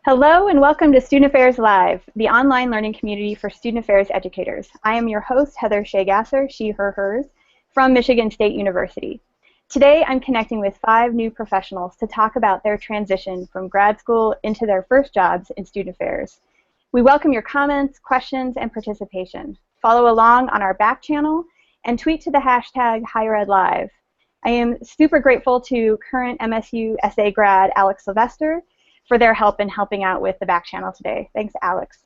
Hello and welcome to Student Affairs Live, the online learning community for student affairs educators. I am your host, Heather Shea Gasser, she, her, hers, from Michigan State University. Today I'm connecting with 5 new professionals to talk about their transition from grad school into their first jobs in student affairs. We welcome your comments, questions, and participation. Follow along on our back channel and tweet to the hashtag HigherEdLive. I am super grateful to current MSU SA grad Alex Sylvester for their help in helping out with the back channel today. Thanks, Alex.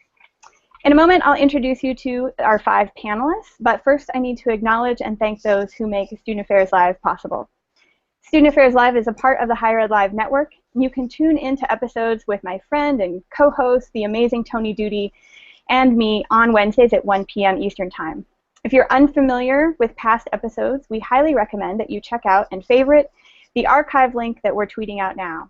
In a moment, I'll introduce you to our 5 panelists, but first I need to acknowledge and thank those who make Student Affairs Live possible. Student Affairs Live is a part of the Higher Ed Live network. You can tune into episodes with my friend and co-host, the amazing Tony Duty, and me on Wednesdays at 1 p.m. Eastern Time. If you're unfamiliar with past episodes, we highly recommend that you check out and favorite the archive link that we're tweeting out now.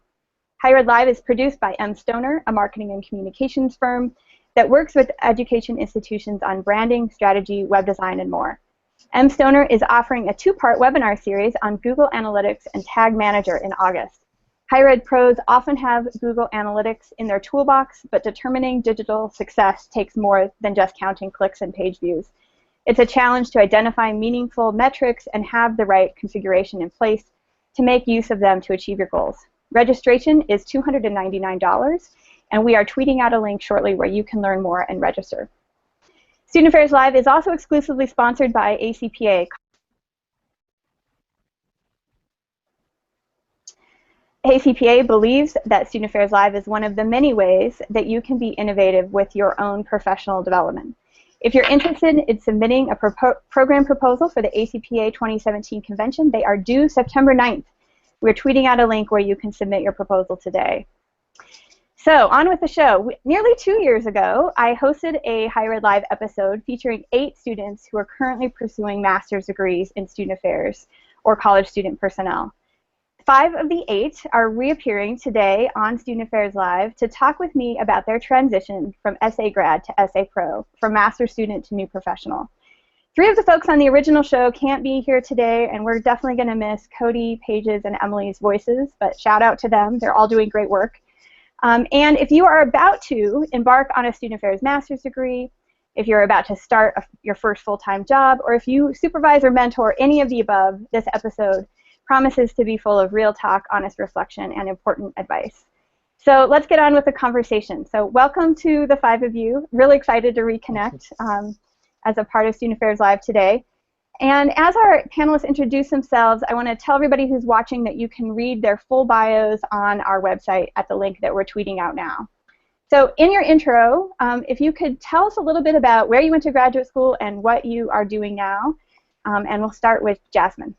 Higher Ed Live is produced by M. Stoner, a marketing and communications firm that works with education institutions on branding, strategy, web design, and more. M. Stoner is offering a 2-part webinar series on Google Analytics and Tag Manager in August. Higher Ed pros often have Google Analytics in their toolbox, but determining digital success takes more than just counting clicks and page views. It's a challenge to identify meaningful metrics and have the right configuration in place to make use of them to achieve your goals. Registration is $299, and we are tweeting out a link shortly where you can learn more and register. Student Affairs Live is also exclusively sponsored by ACPA. ACPA believes that Student Affairs Live is one of the many ways that you can be innovative with your own professional development. If you're interested in submitting a program proposal for the ACPA 2017 convention, they are due September 9th. We're tweeting out a link where you can submit your proposal today. So on with the show. Nearly 2 years ago, I hosted a Higher Ed Live episode featuring 8 students who are currently pursuing master's degrees in student affairs or college student personnel. 5 of the 8 are reappearing today on Student Affairs Live to talk with me about their transition from SA grad to SA pro, from master's student to new professional. 3 of the folks on the original show can't be here today, and we're definitely going to miss Cody, Paige's, and Emily's voices, but shout out to them. They're all doing great work. And if you are about to embark on a student affairs master's degree, if you're about to start your first full-time job, or if you supervise or mentor any of the above, this episode promises to be full of real talk, honest reflection, and important advice. So let's get on with the conversation. So welcome to the 5 of you. Really excited to reconnect as a part of Student Affairs Live today. And as our panelists introduce themselves, I want to tell everybody who's watching that you can read their full bios on our website at the link that we're tweeting out now. So in your intro, if you could tell us a little bit about where you went to graduate school and what you are doing now, and we'll start with Jasmine.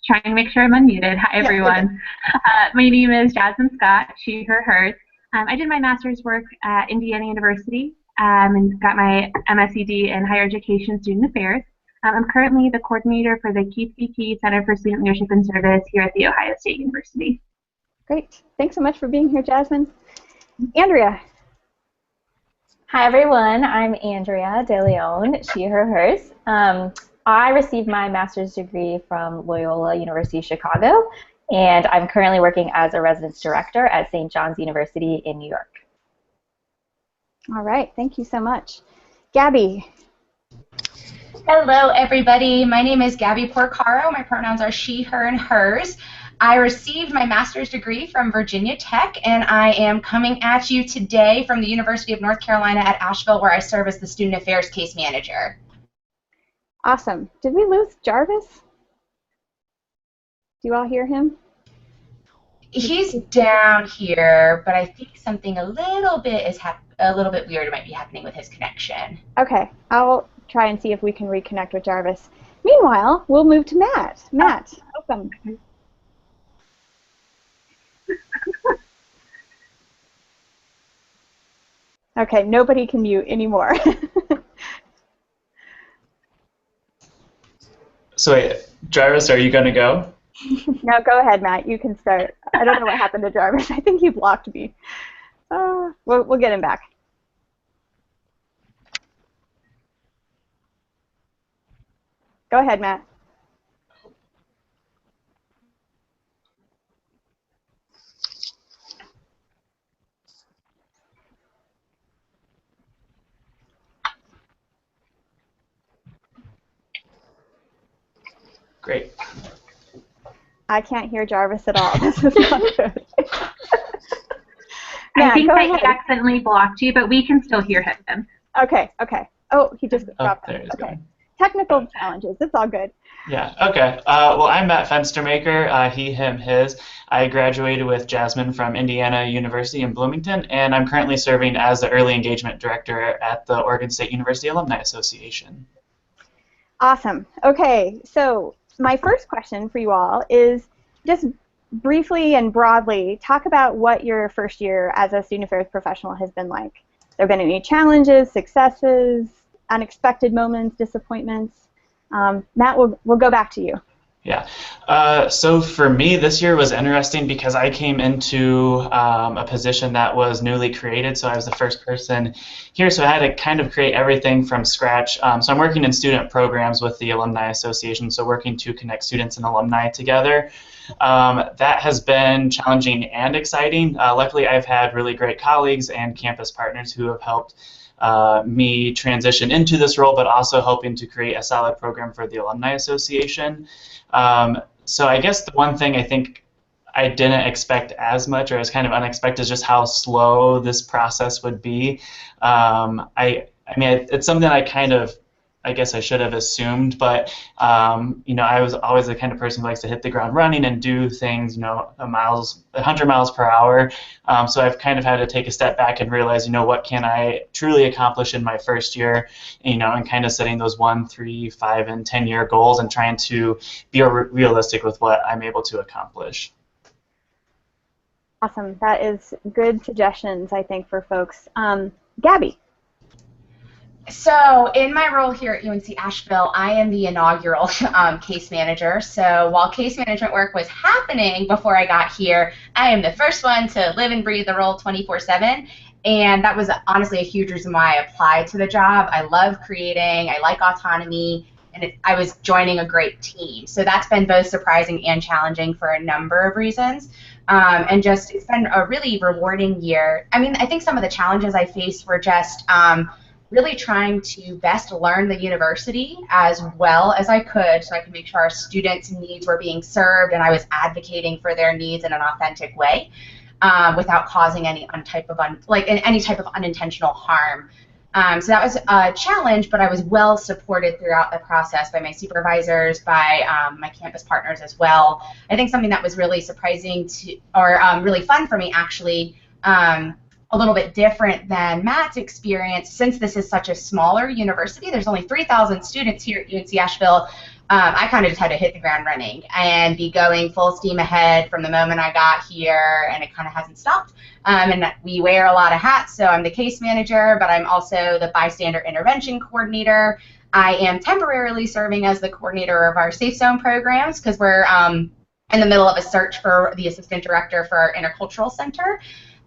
Trying to make sure I'm unmuted. Hi, everyone. My name is Jasmine Scott, she, her, hers. I did my master's work at Indiana University and got my MSED in Higher Education Student Affairs. I'm currently the coordinator for the Keith VP Center for Student Leadership and Service here at The Ohio State University. Great. Thanks so much for being here, Jasmine. Andrea. Hi, everyone. I'm Andrea De Leon, she, her, hers. I received my master's degree from Loyola University Chicago, and I'm currently working as a residence director at St. John's University in New York. All right, thank you so much. Gabby. Hello, everybody. My name is Gabby Porcaro. My pronouns are she, her, and hers. I received my master's degree from Virginia Tech, and I am coming at you today from the University of North Carolina at Asheville, where I serve as the Student Affairs Case Manager. Awesome. Did we lose Jarvis? Do you all hear him? He's down here, but I think something a little bit weird might be happening with his connection. Okay, I'll try and see if we can reconnect with Jarvis. Meanwhile, we'll move to Matt. Matt, welcome. Okay, nobody can mute anymore. So wait, Jarvis, are you going to go? No, go ahead, Matt. You can start. I don't know what happened to Jarvis. I think he blocked me. We'll get him back. Go ahead, Matt. Great. I can't hear Jarvis at all. This is not good. I think that he accidentally blocked you, but we can still hear him. Okay, okay. Oh, he just dropped there he's okay. going. Technical challenges. It's all good. Yeah, okay. Well, I'm Matt Fenstermaker, he, him, his. I graduated with Jasmine from Indiana University in Bloomington, and I'm currently serving as the Early Engagement Director at the Oregon State University Alumni Association. Awesome. Okay, so my first question for you all is just briefly and broadly talk about what your first year as a student affairs professional has been like. There been any challenges, successes, unexpected moments, disappointments? Matt, we'll go back to you. Yeah. So for me, this year was interesting because I came into a position that was newly created, so I was the first person here, so I had to kind of create everything from scratch. So I'm working in student programs with the Alumni Association, so working to connect students and alumni together. That has been challenging and exciting. Luckily, I've had really great colleagues and campus partners who have helped me transition into this role, but also helping to create a solid program for the Alumni Association. So I guess the one thing I think I didn't expect as much, or was kind of unexpected, is just how slow this process would be. I mean, it's something I kind of, I guess I should have assumed, but you know, I was always the kind of person who likes to hit the ground running and do things, you know, 100 miles per hour. So I've kind of had to take a step back and realize, you know, what can I truly accomplish in my first year, you know, and kind of setting those 1, 3, 5, and 10-year goals and trying to be realistic with what I'm able to accomplish. Awesome. That is good suggestions, I think, for folks. Gabby. So in my role here at UNC Asheville, I am the inaugural case manager. So while case management work was happening before I got here, I am the first one to live and breathe the role 24/7. And that was honestly a huge reason why I applied to the job. I love creating, I like autonomy, and I was joining a great team. So that's been both surprising and challenging for a number of reasons. And just, it's been a really rewarding year. I mean, I think some of the challenges I faced were just really trying to best learn the university as well as I could, so I could make sure our students' needs were being served and I was advocating for their needs in an authentic way without causing any type of unintentional harm. So that was a challenge, but I was well supported throughout the process by my supervisors, by my campus partners as well. I think something that was really surprising or really fun for me, actually, a little bit different than Matt's experience, since this is such a smaller university, there's only 3,000 students here at UNC Asheville. I kind of just had to hit the ground running and be going full steam ahead from the moment I got here, and it kind of hasn't stopped. And we wear a lot of hats, so I'm the case manager, but I'm also the bystander intervention coordinator. I am temporarily serving as the coordinator of our Safe Zone programs because we're in the middle of a search for the assistant director for our intercultural center.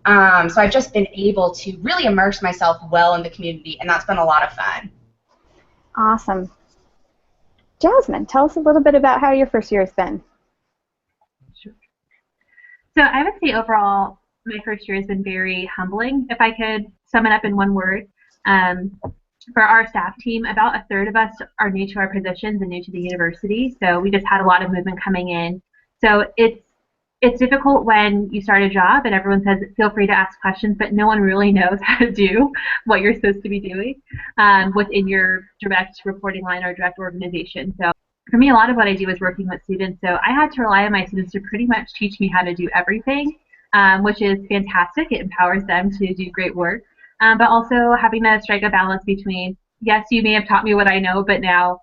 So I've just been able to really immerse myself well in the community, and that's been a lot of fun. Awesome. Jasmine, tell us a little bit about how your first year has been. Sure. So I would say overall, my first year has been very humbling. If I could sum it up in one word, for our staff team, about a third of us are new to our positions and new to the university, so we just had a lot of movement coming in. So it's difficult when you start a job and everyone says feel free to ask questions, but no one really knows how to do what you're supposed to be doing within your direct reporting line or direct organization. So for me, a lot of what I do is working with students, so I had to rely on my students to pretty much teach me how to do everything, which is fantastic. It empowers them to do great work, but also having to strike a balance between, yes, you may have taught me what I know, but now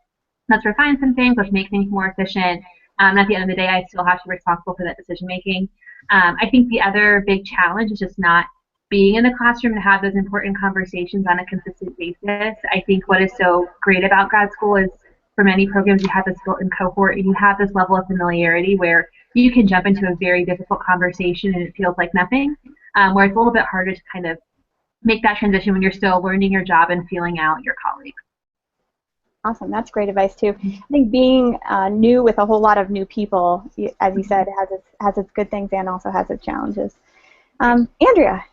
let's refine some things, let's make things more efficient. At the end of the day, I still have to be responsible for that decision making. I think the other big challenge is just not being in the classroom and have those important conversations on a consistent basis. I think what is so great about grad school is for many programs you have this built-in cohort and you have this level of familiarity where you can jump into a very difficult conversation and it feels like nothing, where it's a little bit harder to kind of make that transition when you're still learning your job and feeling out your colleagues. Awesome. That's great advice too. I think being new with a whole lot of new people, as you said, has its good things and also has its challenges. Andrea.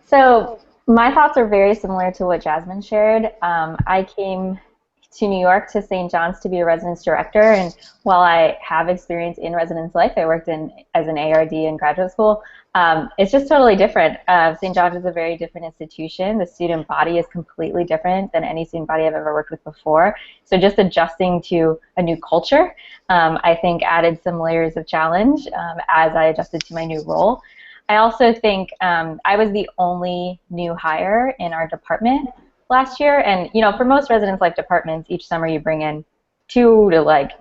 So my thoughts are very similar to what Jasmine shared. I came to New York to St. John's to be a residence director, and while I have experience in residence life, I worked as an ARD in graduate school. It's just totally different. St. John's is a very different institution. The student body is completely different than any student body I've ever worked with before. So just adjusting to a new culture, I think added some layers of challenge as I adjusted to my new role. I also think I was the only new hire in our department last year, and for most residence life departments, each summer you bring in 2 to like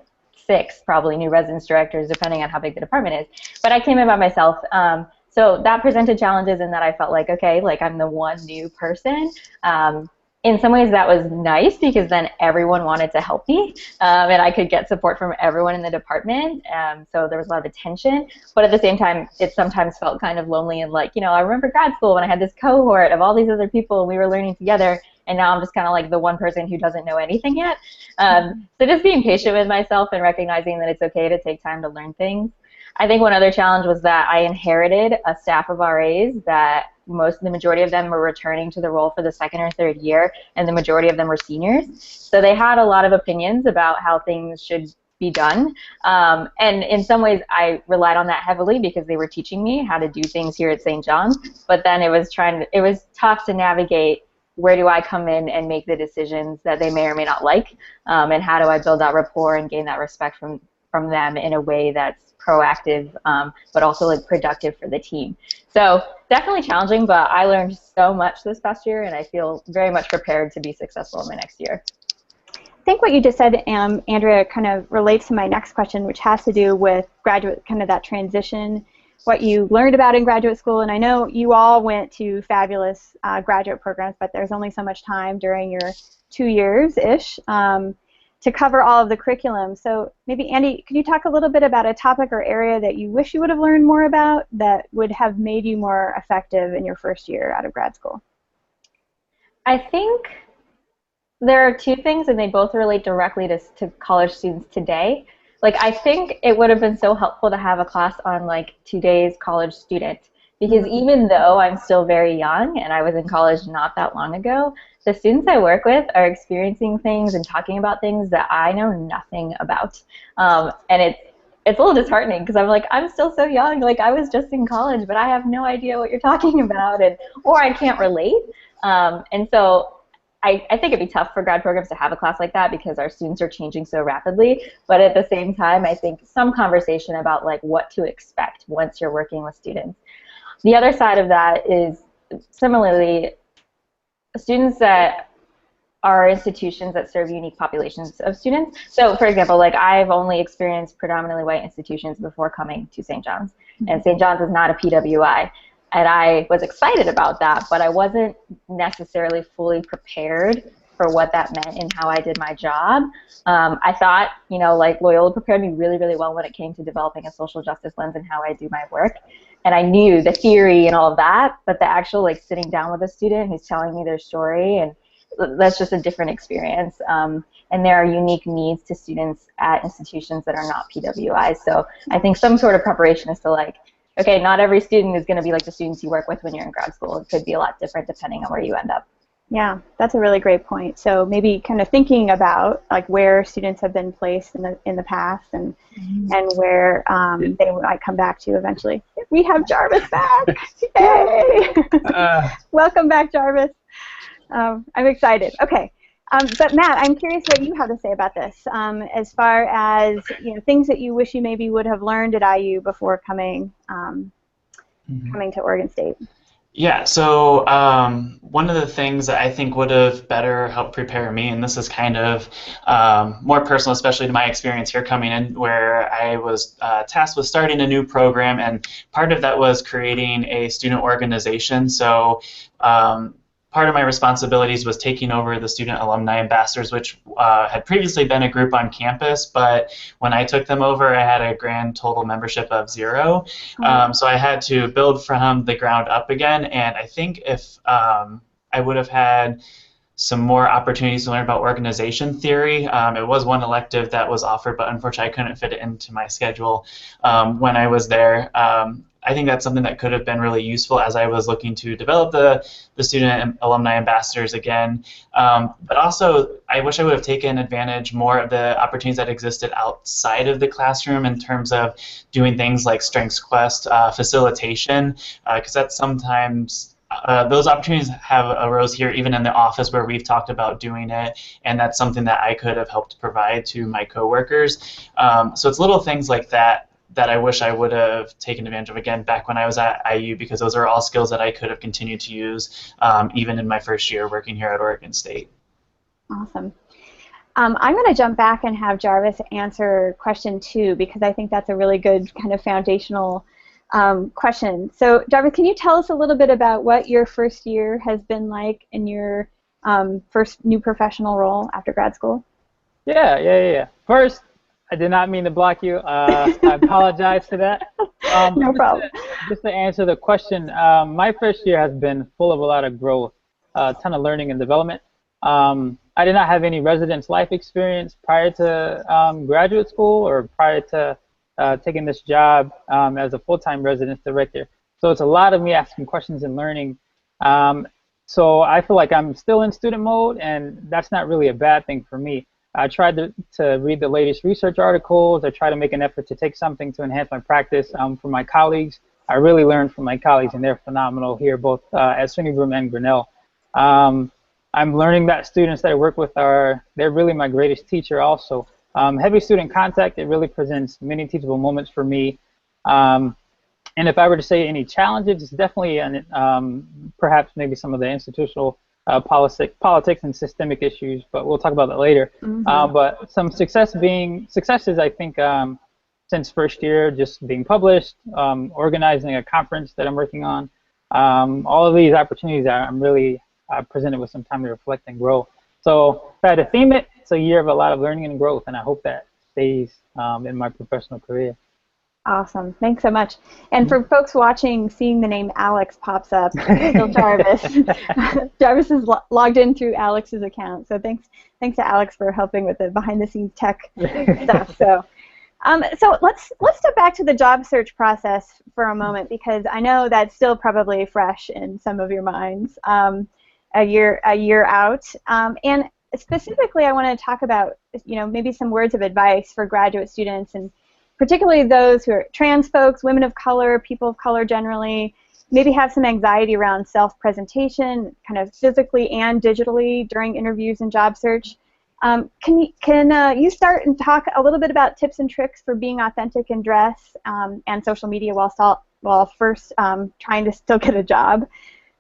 6 probably new residence directors, depending on how big the department is. But I came in by myself, so that presented challenges in that I felt like, okay, like I'm the one new person. In some ways that was nice because then everyone wanted to help me, and I could get support from everyone in the department, so there was a lot of attention. But at the same time, it sometimes felt kind of lonely, and like, I remember grad school when I had this cohort of all these other people and we were learning together, and now I'm just kind of like the one person who doesn't know anything yet. So just being patient with myself and recognizing that it's okay to take time to learn things. I think one other challenge was that I inherited a staff of RAs that the majority of them were returning to the role for the 2nd or 3rd year, and the majority of them were seniors. So they had a lot of opinions about how things should be done. And in some ways I relied on that heavily because they were teaching me how to do things here at St. John's. But then it was tough to navigate where do I come in and make the decisions that they may or may not like, and how do I build that rapport and gain that respect from them in a way that's proactive, but also like productive for the team. So definitely challenging, but I learned so much this past year, and I feel very much prepared to be successful in my next year. I think what you just said, Andrea, kind of relates to my next question, which has to do with graduate, kind of that transition, what you learned about in graduate school. And I know you all went to fabulous graduate programs, but there's only so much time during your 2 years-ish to cover all of the curriculum. So maybe, Andy, could you talk a little bit about a topic or area that you wish you would have learned more about that would have made you more effective in your first year out of grad school? I think there are 2 things, and they both relate directly to college students today. Like, I think it would have been so helpful to have a class on like today's college student, because even though I'm still very young and I was in college not that long ago, the students I work with are experiencing things and talking about things that I know nothing about. And it's a little disheartening because I'm like, I'm still so young, like I was just in college, but I have no idea what you're talking about, or I can't relate. And so I think it'd be tough for grad programs to have a class like that because our students are changing so rapidly. But at the same time, I think some conversation about like what to expect once you're working with students. The other side of that is similarly students that are institutions that serve unique populations of students. So for example, like I've only experienced predominantly white institutions before coming to St. John's, and St. John's is not a PWI. And I was excited about that, but I wasn't necessarily fully prepared for what that meant and how I did my job. I thought, like Loyola prepared me really, really well when it came to developing a social justice lens and how I do my work. And I knew the theory and all of that, but the actual like sitting down with a student who's telling me their story, and that's just a different experience. And there are unique needs to students at institutions that are not PWIs. So I think some sort of preparation is to like, okay, not every student is going to be like the students you work with when you're in grad school. It could be a lot different depending on where you end up. Yeah, that's a really great point. So maybe kind of thinking about like where students have been placed in the past and where they might come back to eventually. We have Jarvis back! Yay! Welcome back, Jarvis. I'm excited. Okay. But Matt, I'm curious what you have to say about this, as far as things that you wish you maybe would have learned at IU before coming to Oregon State. Yeah, so one of the things that I think would have better helped prepare me, and this is kind of more personal, especially to my experience here coming in, where I was tasked with starting a new program, and part of that was creating a student organization. So part of my responsibilities was taking over the student alumni ambassadors, which had previously been a group on campus, but when I took them over, I had a grand total membership of 0. So I had to build from the ground up again, and I think if I would have had some more opportunities to learn about organization theory. It was one elective that was offered, but unfortunately I couldn't fit it into my schedule when I was there. I think that's something that could have been really useful as I was looking to develop the student and alumni ambassadors again. But also, I wish I would have taken advantage more of the opportunities that existed outside of the classroom in terms of doing things like Strengths Quest, facilitation, because that's sometimes those opportunities have arose here even in the office where we've talked about doing it, and that's something that I could have helped provide to my coworkers. So it's little things like that that I wish I would have taken advantage of again back when I was at IU, because those are all skills that I could have continued to use even in my first year working here at Oregon State. Awesome. I'm going to jump back and have Jarvis answer question 2, because I think that's a really good kind of foundational question. So Jarvis, can you tell us a little bit about what your first year has been like in your first new professional role after grad school? Yeah. First, I did not mean to block you. I apologize for that. No problem. Just to answer the question, my first year has been full of a lot of growth, a ton of learning and development. I did not have any residence life experience prior to graduate school or prior to taking this job as a full-time residence director. So it's a lot of me asking questions and learning. So I feel like I'm still in student mode, and that's not really a bad thing for me. I tried to read the latest research articles. I try to make an effort to take something to enhance my practice from my colleagues. I really learned from my colleagues, and they're phenomenal here, both at SUNY Broome and Grinnell. I'm learning that students that I work with they're really my greatest teacher also. Heavy student contact, it really presents many teachable moments for me. And if I were to say any challenges, it's definitely perhaps maybe some of the institutional politics and systemic issues, but we'll talk about that later. But some successes, I think, since first year, just being published, organizing a conference that I'm working on, all of these opportunities I'm really presented with some time to reflect and grow. So if I had to theme it, it's a year of a lot of learning and growth, and I hope that stays in my professional career. Awesome. Thanks so much. And for folks watching, seeing the name Alex pops up, still Jarvis. Jarvis is logged in through Alex's account. So thanks to Alex for helping with the behind-the-scenes tech stuff. So let's step back to the job search process for a moment, because I know that's still probably fresh in some of your minds a year out. And specifically, I want to talk about maybe some words of advice for graduate students, and particularly those who are trans folks, women of color, people of color generally, maybe have some anxiety around self-presentation, kind of physically and digitally during interviews and job search. Can you start and talk a little bit about tips and tricks for being authentic in dress and social media while first trying to still get a job?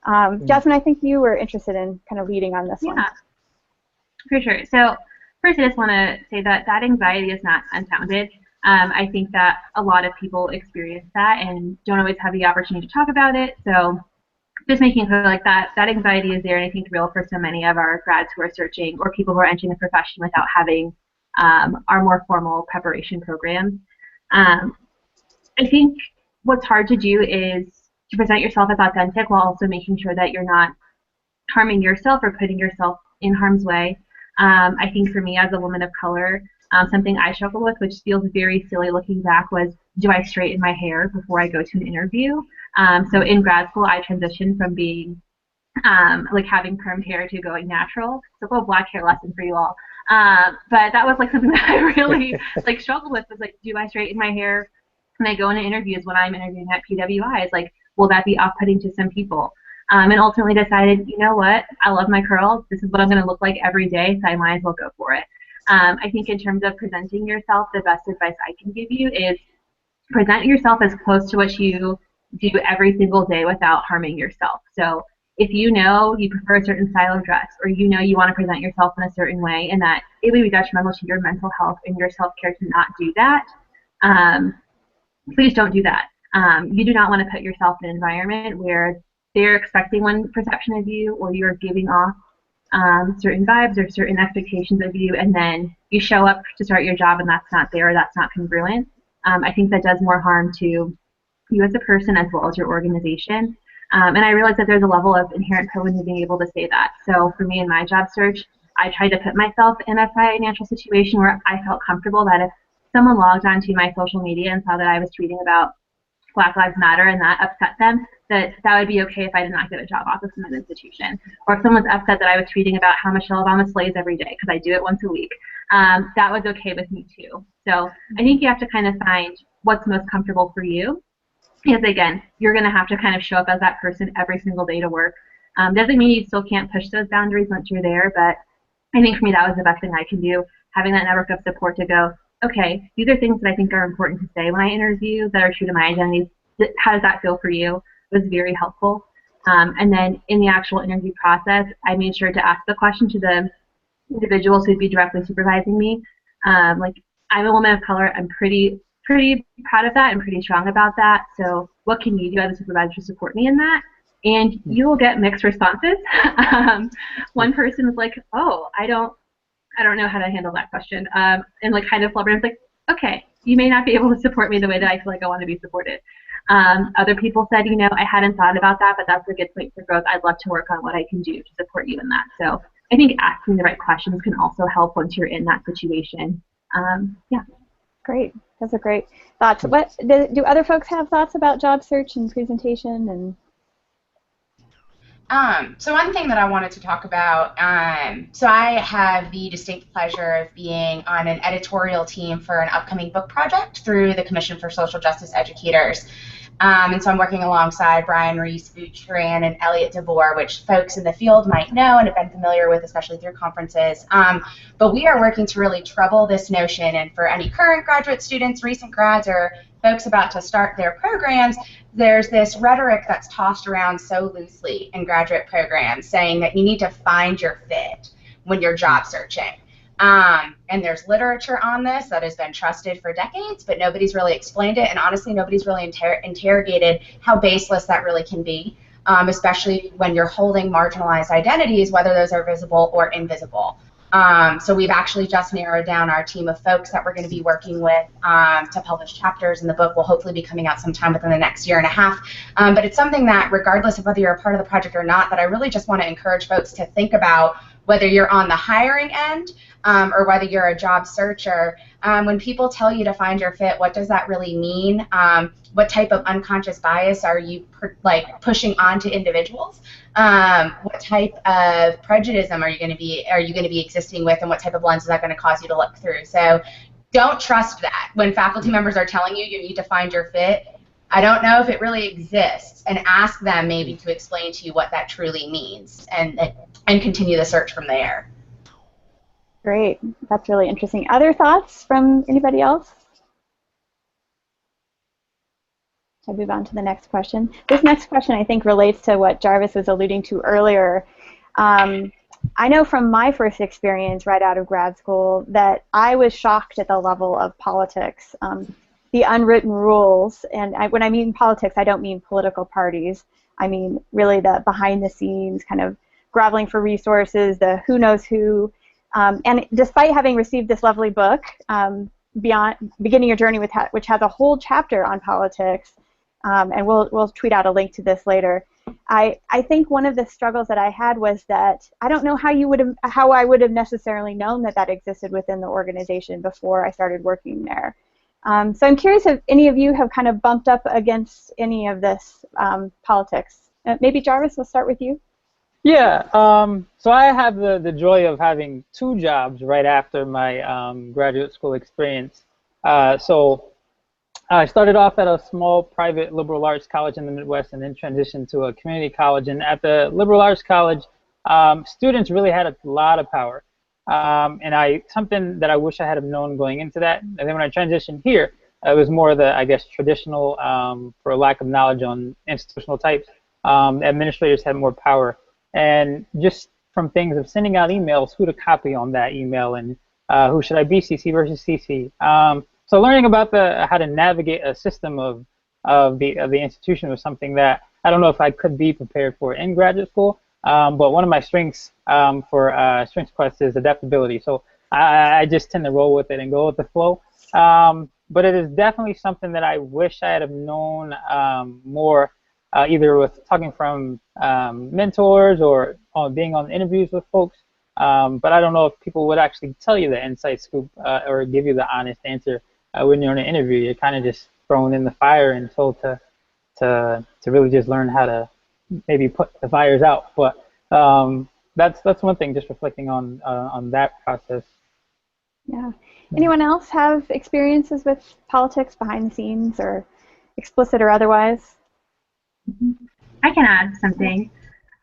Jasmine, I think you were interested in kind of leading on this one. Yeah, for sure. So first, I just want to say that anxiety is not unfounded. I think that a lot of people experience that and don't always have the opportunity to talk about it. So just making clear like that anxiety is there, and I think real for so many of our grads who are searching or people who are entering the profession without having our more formal preparation programs. I think what's hard to do is to present yourself as authentic while also making sure that you're not harming yourself or putting yourself in harm's way. I think for me as a woman of color, something I struggle with, which feels very silly looking back, was, do I straighten my hair before I go to an interview? So in grad school, I transitioned from being like having permed hair to going natural. So a little black hair lesson for you all. But that was like something that I really like struggled with, was like, do I straighten my hair when I go into interviews when I'm interviewing at PWIs? Like, will that be off-putting to some people? And ultimately decided, you know what, I love my curls. This is what I'm going to look like every day, so I might as well go for it. I think in terms of presenting yourself, the best advice I can give you is present yourself as close to what you do every single day without harming yourself. So if you know you prefer a certain style of dress, or you know you want to present yourself in a certain way and that it would be detrimental to your mental health and your self-care to not do that, please don't do that. You do not want to put yourself in an environment where they're expecting one perception of you, or you're giving off certain vibes or certain expectations of you, and then you show up to start your job and that's not there, or that's not congruent. I think that does more harm to you as a person as well as your organization. And I realized that there's a level of inherent privilege in being able to say that. So for me in my job search, I tried to put myself in a financial situation where I felt comfortable that if someone logged onto my social media and saw that I was tweeting about Black Lives Matter and that upset them, that would be okay if I did not get a job offer from that institution. Or if someone's upset that I was tweeting about how Michelle Obama slays every day, because I do it once a week, that was okay with me too. So I think you have to kind of find what's most comfortable for you. Because again, you're going to have to kind of show up as that person every single day to work. Doesn't mean you still can't push those boundaries once you're there, but I think for me that was the best thing I can do, having that network of support to go, okay, these are things that I think are important to say when I interview that are true to my identities. How does that feel for you? It was very helpful. And then in the actual interview process, I made sure to ask the question to the individuals who'd be directly supervising me. Like, I'm a woman of color. I'm pretty proud of that and pretty strong about that. So what can you do as a supervisor to support me in that? And you will get mixed responses. One person was like, oh, I don't know how to handle that question. And like kind of flubbered. I was like, okay, you may not be able to support me the way that I feel like I want to be supported. Other people said, you know, I hadn't thought about that, but that's a good point for growth. I'd love to work on what I can do to support you in that. So I think asking the right questions can also help once you're in that situation. Yeah. Great. Those are great thoughts. What do other folks have thoughts about job search and presentation and? So one thing that I wanted to talk about, so I have the distinct pleasure of being on an editorial team for an upcoming book project through the Commission for Social Justice Educators. And so I'm working alongside Brian Reese, Booch Duran, and Elliot DeVore, which folks in the field might know and have been familiar with, especially through conferences. But we are working to really trouble this notion, and for any current graduate students, recent grads, or folks about to start their programs, there's this rhetoric that's tossed around so loosely in graduate programs saying that you need to find your fit when you're job searching. And there's literature on this that has been trusted for decades, but nobody's really explained it, and honestly, nobody's really interrogated how baseless that really can be, especially when you're holding marginalized identities, whether those are visible or invisible. So we've actually just narrowed down our team of folks that we're going to be working with to publish chapters, and the book will hopefully be coming out sometime within the next year and a half. But it's something that, regardless of whether you're a part of the project or not, that I really just want to encourage folks to think about, whether you're on the hiring end or whether you're a job searcher. When people tell you to find your fit, what does that really mean? What type of unconscious bias are you pushing onto individuals? What type of prejudice are you going to be existing with, and what type of lens is that going to cause you to look through? So don't trust that. When faculty members are telling you you need to find your fit, I don't know if it really exists, and ask them maybe to explain to you what that truly means, and continue the search from there. Great. That's really interesting. Other thoughts from anybody else? I'll move on to the next question. This next question, I think, relates to what Jarvis was alluding to earlier. I know from my first experience right out of grad school that I was shocked at the level of politics, the unwritten rules. And when I mean politics, I don't mean political parties. I mean really the behind-the-scenes kind of groveling for resources, the who knows who. And despite having received this lovely book, Beginning Your Journey, which has a whole chapter on politics, and we'll tweet out a link to this later, I think one of the struggles that I had was that I don't know how I would have necessarily known that existed within the organization before I started working there. So I'm curious if any of you have kind of bumped up against any of this politics. Maybe Jarvis, we'll start with you. Yeah, so I have the joy of having 2 jobs right after my graduate school experience. So I started off at a small private liberal arts college in the Midwest and then transitioned to a community college. And at the liberal arts college, students really had a lot of power. And something that I wish I had known going into that. And then when I transitioned here, it was more the, I guess, traditional, for lack of knowledge on institutional types, administrators had more power. And just from things of sending out emails, who to copy on that email, and who should I be, CC versus CC. So learning about how to navigate a system of the institution was something that I don't know if I could be prepared for in graduate school. But one of my strengths for Strengths Quest is adaptability. So I just tend to roll with it and go with the flow. But it is definitely something that I wish I had known more either with talking from mentors or being on interviews with folks. But I don't know if people would actually tell you the inside scoop or give you the honest answer when you're in an interview. You're kind of just thrown in the fire and told to really just learn how to maybe put the fires out. But that's one thing, just reflecting on that process. Yeah. Anyone else have experiences with politics behind the scenes, or explicit or otherwise? I can add something.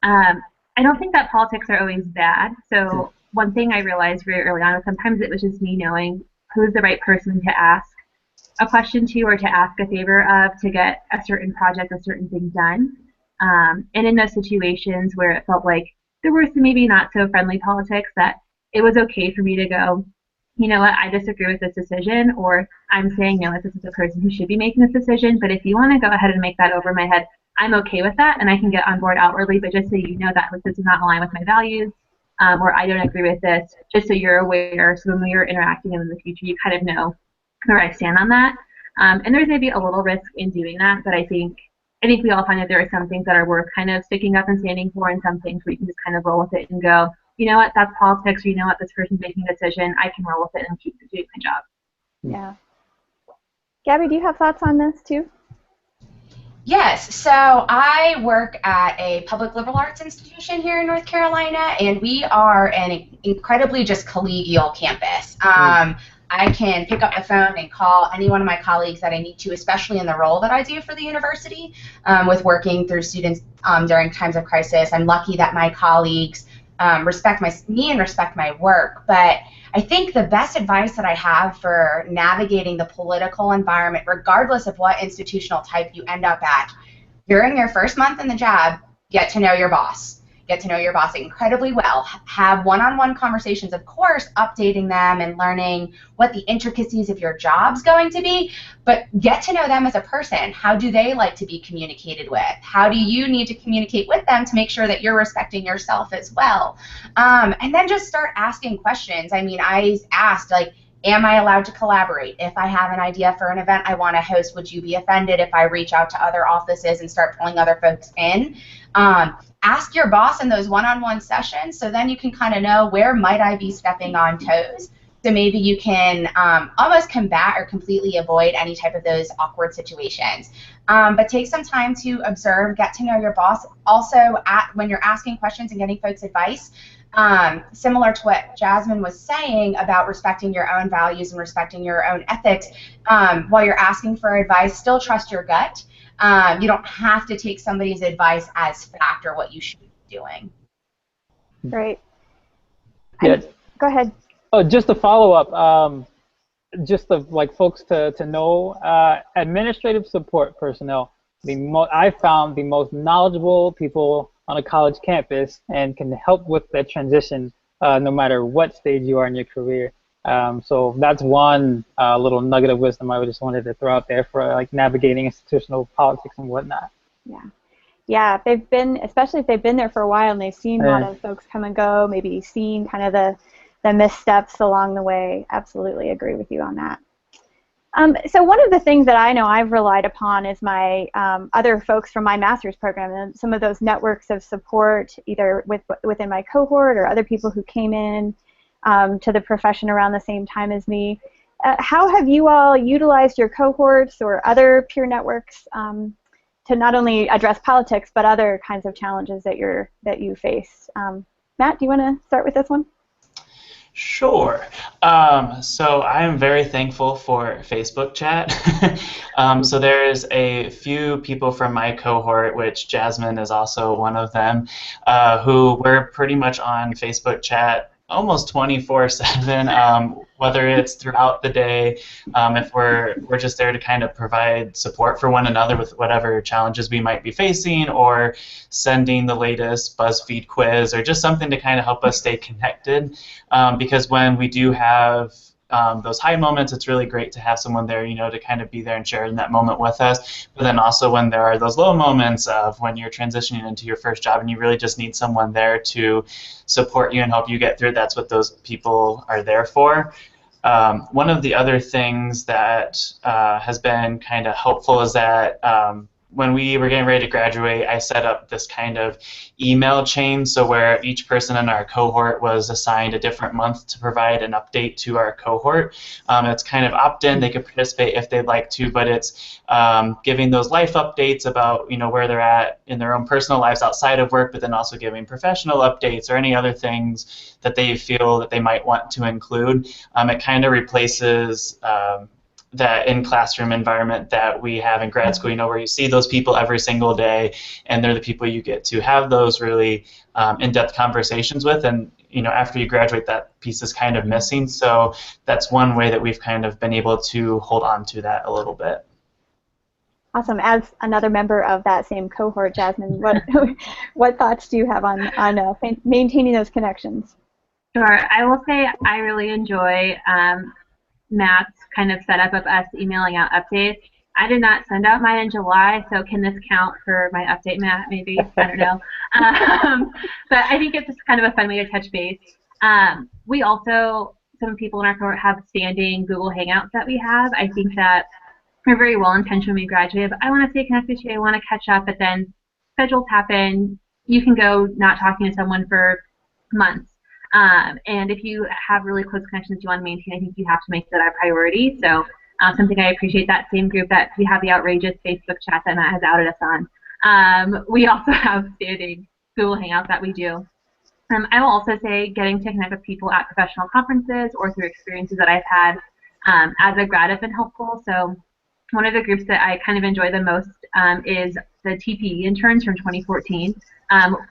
I don't think that politics are always bad. So one thing I realized very early on was sometimes it was just me knowing who's the right person to ask a question to or to ask a favor of to get a certain project, a certain thing done. And in those situations where it felt like there were some maybe not so friendly politics, that it was okay for me to go, you know what, I disagree with this decision, or I'm saying no, this is the person who should be making this decision, but if you want to go ahead and make that over my head, I'm okay with that, and I can get on board outwardly, but just so you know that this does not align with my values, or I don't agree with this, just so you're aware, so when you're interacting in the future, you kind of know where I stand on that. And there's maybe a little risk in doing that, but I think we all find that there are some things that are worth kind of sticking up and standing for, and some things where you can just kind of roll with it and go, you know what, that's politics, or you know what, this person's making a decision, I can roll with it and keep doing my job. Yeah. Gabby, do you have thoughts on this too? Yes, so I work at a public liberal arts institution here in North Carolina, and we are an incredibly just collegial campus. I can pick up the phone and call any one of my colleagues that I need to, especially in the role that I do for the university, with working through students during times of crisis. I'm lucky that my colleagues respect me and respect my work, but I think the best advice that I have for navigating the political environment, regardless of what institutional type you end up at, during your first month in the job, get to know your boss. Get to know your boss incredibly well. Have one-on-one conversations, of course, updating them and learning what the intricacies of your job's going to be, but get to know them as a person. How do they like to be communicated with? How do you need to communicate with them to make sure that you're respecting yourself as well? And then just start asking questions. I mean, I asked, like, am I allowed to collaborate? If I have an idea for an event I want to host, would you be offended if I reach out to other offices and start pulling other folks in? Ask your boss in those one-on-one sessions, so then you can kind of know, where might I be stepping on toes? So maybe you can almost combat or completely avoid any type of those awkward situations. But take some time to observe, get to know your boss. Also, when you're asking questions and getting folks' advice, similar to what Jasmine was saying about respecting your own values and respecting your own ethics, while you're asking for advice, still trust your gut. You don't have to take somebody's advice as fact or what you should be doing. Great. Yeah. Go ahead. Oh, just to follow up, just like folks to know, administrative support personnel. I found the most knowledgeable people on a college campus and can help with that transition no matter what stage you are in your career. So that's one little nugget of wisdom I just wanted to throw out there for like navigating institutional politics and whatnot. Yeah. Yeah, especially if they've been there for a while and they've seen a lot of folks come and go, maybe seen kind of the missteps along the way. Absolutely agree with you on that. So one of the things that I know I've relied upon is my other folks from my master's program, and some of those networks of support, either within my cohort or other people who came in to the profession around the same time as me. How have you all utilized your cohorts or other peer networks to not only address politics but other kinds of challenges that you face? Matt, do you want to start with this one? Sure. So I am very thankful for Facebook chat. So there's a few people from my cohort, which Jasmine is also one of them, who we're pretty much on Facebook chat almost 24/7, whether it's throughout the day, if we're just there to kind of provide support for one another with whatever challenges we might be facing, or sending the latest BuzzFeed quiz, or just something to kind of help us stay connected. Because when we do have those high moments, it's really great to have someone there, to kind of be there and share in that moment with us. But then also when there are those low moments of when you're transitioning into your first job and you really just need someone there to support you and help you get through, that's what those people are there for. One of the other things that has been kind of helpful is that when we were getting ready to graduate, I set up this kind of email chain, so where each person in our cohort was assigned a different month to provide an update to our cohort. It's kind of opt-in; they could participate if they'd like to, but it's giving those life updates about where they're at in their own personal lives outside of work, but then also giving professional updates or any other things that they feel that they might want to include. It kind of replaces that in-classroom environment that we have in grad school, where you see those people every single day, and they're the people you get to have those really in-depth conversations with, and after you graduate, that piece is kind of missing. So that's one way that we've kind of been able to hold on to that a little bit. Awesome. As another member of that same cohort, Jasmine, what thoughts do you have on maintaining those connections? Sure. I will say I really enjoy Matt's kind of setup of us emailing out updates. I did not send out mine in July, so can this count for my update, Matt? Maybe. I don't know. But I think it's just kind of a fun way to touch base. We also, some people in our cohort have standing Google Hangouts that we have. I think that we're very well intentioned when we graduate, but I want to stay connected to you, I want to catch up, but then schedules happen. You can go not talking to someone for months. And if you have really close connections you want to maintain, I think you have to make that a priority. So something I appreciate, that same group that we have the outrageous Facebook chat that Matt has outed us on. We also have standing Google Hangouts that we do. I will also say getting to connect with people at professional conferences or through experiences that I've had as a grad have been helpful. So one of the groups that I kind of enjoy the most is the TPE interns from 2014.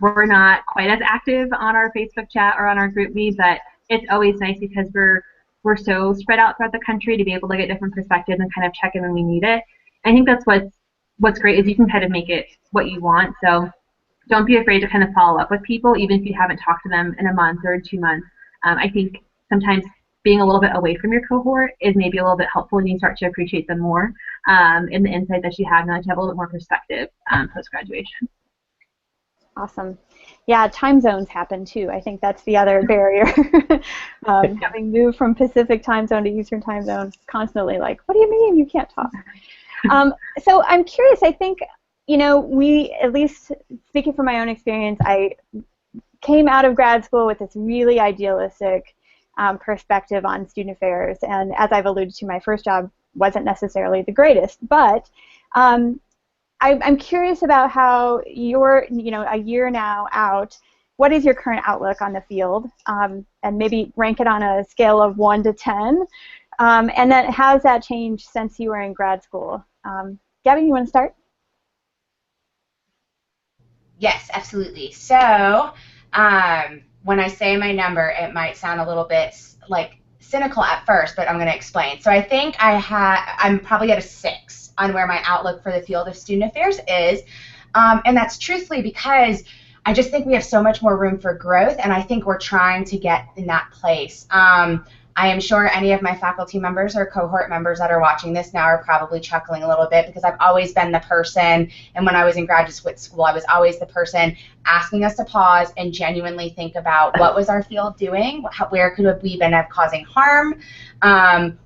We're not quite as active on our Facebook chat or on our GroupMe, but it's always nice because we're so spread out throughout the country to be able to get different perspectives and kind of check in when we need it. I think that's what's great is you can kind of make it what you want. So don't be afraid to kind of follow up with people, even if you haven't talked to them in a month or 2 months. I think sometimes being a little bit away from your cohort is maybe a little bit helpful, and you start to appreciate them more in the insight that you have, and to have a little bit more perspective post-graduation. Awesome. Yeah, time zones happen too. I think that's the other barrier. Having moved from Pacific time zone to Eastern time zone, constantly like, what do you mean you can't talk? So I'm curious, I think, we, at least speaking from my own experience, I came out of grad school with this really idealistic perspective on student affairs, and as I've alluded to, my first job wasn't necessarily the greatest, but I'm curious about how you're, a year now out, what is your current outlook on the field, and maybe rank it on a scale of 1 to 10, and then how has that changed since you were in grad school? Gabby, you want to start? Yes, absolutely. So when I say my number, it might sound a little bit like cynical at first, but I'm going to explain. So I think I'm probably at a 6 on where my outlook for the field of student affairs is, and that's truthfully because I just think we have so much more room for growth, and I think we're trying to get in that place. I am sure any of my faculty members or cohort members that are watching this now are probably chuckling a little bit because I've always been the person, and when I was in graduate school, I was always the person asking us to pause and genuinely think about what was our field doing, where could we been causing harm,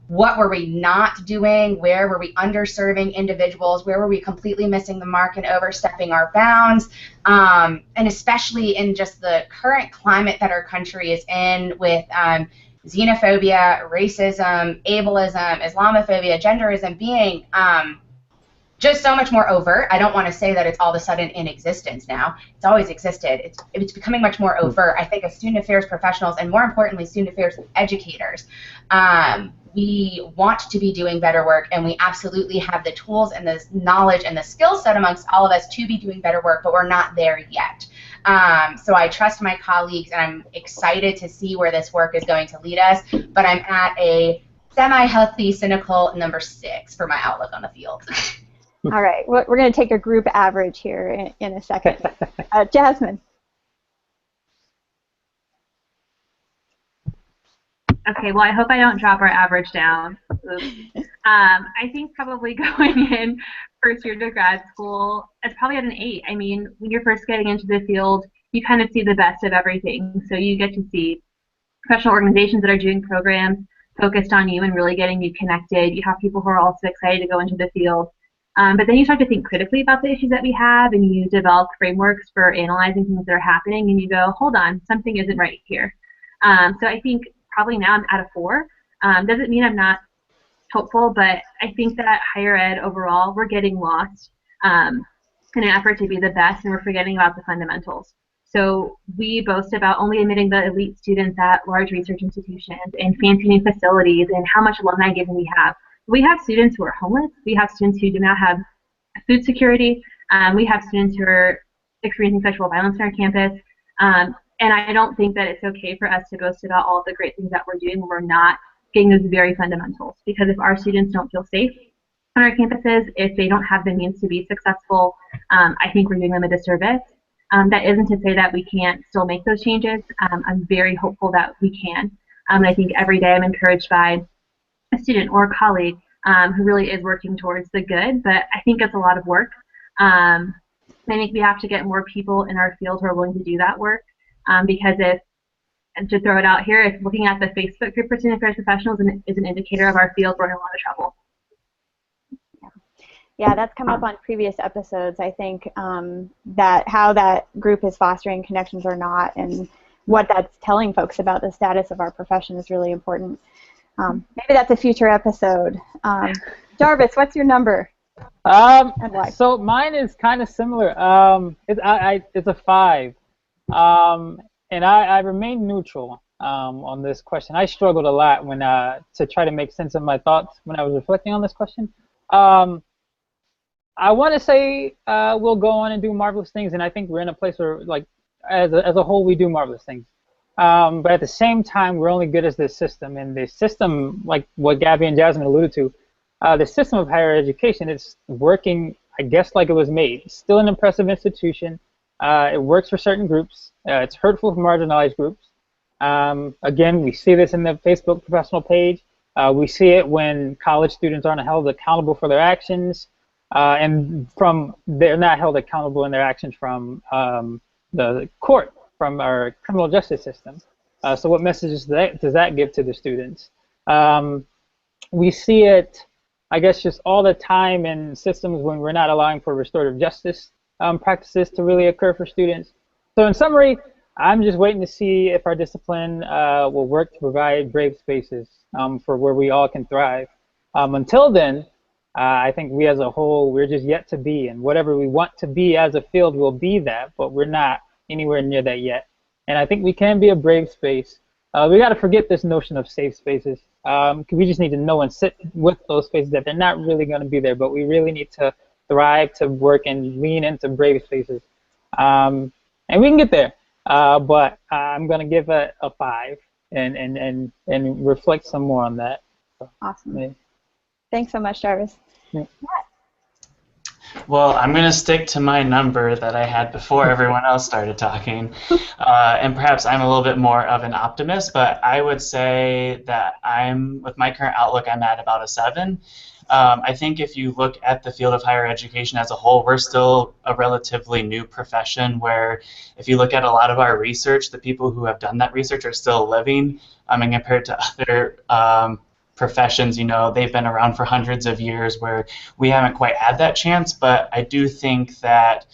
what were we not doing, where were we underserving individuals, where were we completely missing the mark and overstepping our bounds, and especially in just the current climate that our country is in with xenophobia, racism, ableism, Islamophobia, genderism being just so much more overt. I don't want to say that it's all of a sudden in existence now. It's always existed. It's becoming much more overt. I think as student affairs professionals, and more importantly, student affairs educators, we want to be doing better work, and we absolutely have the tools and the knowledge and the skill set amongst all of us to be doing better work, but we're not there yet. So I trust my colleagues, and I'm excited to see where this work is going to lead us, but I'm at a semi-healthy, cynical number 6 for my outlook on the field. All right, we're going to take a group average here in a second. Jasmine. Okay, well, I hope I don't drop our average down. I think probably going in first year to grad school, it's probably at an 8. I mean, when you're first getting into the field, you kind of see the best of everything. So you get to see professional organizations that are doing programs focused on you and really getting you connected. You have people who are also excited to go into the field. But then you start to think critically about the issues that we have, and you develop frameworks for analyzing things that are happening, and you go, hold on, something isn't right here. So I think probably now I'm at a 4. Doesn't mean I'm not hopeful, but I think that higher ed overall, we're getting lost in an effort to be the best, and we're forgetting about the fundamentals. So we boast about only admitting the elite students at large research institutions and fancy new facilities and how much alumni giving we have. We have students who are homeless. We have students who do not have food security. We have students who are experiencing sexual violence on our campus. And I don't think that it's okay for us to boast about all of the great things that we're doing when we're not getting those very fundamentals. Because if our students don't feel safe on our campuses, if they don't have the means to be successful, I think we're doing them a disservice. That isn't to say that we can't still make those changes. I'm very hopeful that we can. I think every day I'm encouraged by a student or a colleague who really is working towards the good, but I think it's a lot of work. I think we have to get more people in our field who are willing to do that work, because and to throw it out here, if looking at the Facebook group for student affairs professionals is an indicator of our field, we're in a lot of trouble. Yeah, that's come up on previous episodes. I think that how that group is fostering connections or not, and what that's telling folks about the status of our profession is really important. Maybe that's a future episode. Jarvis, what's your number? And why? So mine is kind of similar. It's a 5, and I remain neutral on this question. I struggled a lot when to try to make sense of my thoughts when I was reflecting on this question. I want to say we'll go on and do marvelous things, and I think we're in a place where, like, as a whole, we do marvelous things. But at the same time, we're only good as this system, and the system, like what Gabby and Jasmine alluded to, the system of higher education is working, I guess, like it was made. It's still an impressive institution. It works for certain groups. It's hurtful for marginalized groups. Again, we see this in the Facebook professional page. We see it when college students aren't held accountable for their actions. And they're not held accountable in their actions from the court, from our criminal justice system. So what messages does that give to the students? We see it, I guess, just all the time in systems when we're not allowing for restorative justice practices to really occur for students. So in summary, I'm just waiting to see if our discipline will work to provide brave spaces for where we all can thrive. Until then, I think we as a whole, we're just yet to be, and whatever we want to be as a field will be that, but we're not anywhere near that yet. And I think we can be a brave space. We got to forget this notion of safe spaces. We just need to know and sit with those spaces that they're not really going to be there, but we really need to thrive, to work and lean into brave spaces. And we can get there, but I'm going to give it a 5 and reflect some more on that. So, awesome. Yeah. Thanks so much, Jarvis. Yeah. Well, I'm going to stick to my number that I had before everyone else started talking. And perhaps I'm a little bit more of an optimist, but I would say that with my current outlook, I'm at about a 7. I think if you look at the field of higher education as a whole, we're still a relatively new profession where if you look at a lot of our research, the people who have done that research are still living. And compared to other professions, you know, they've been around for hundreds of years where we haven't quite had that chance, but I do think that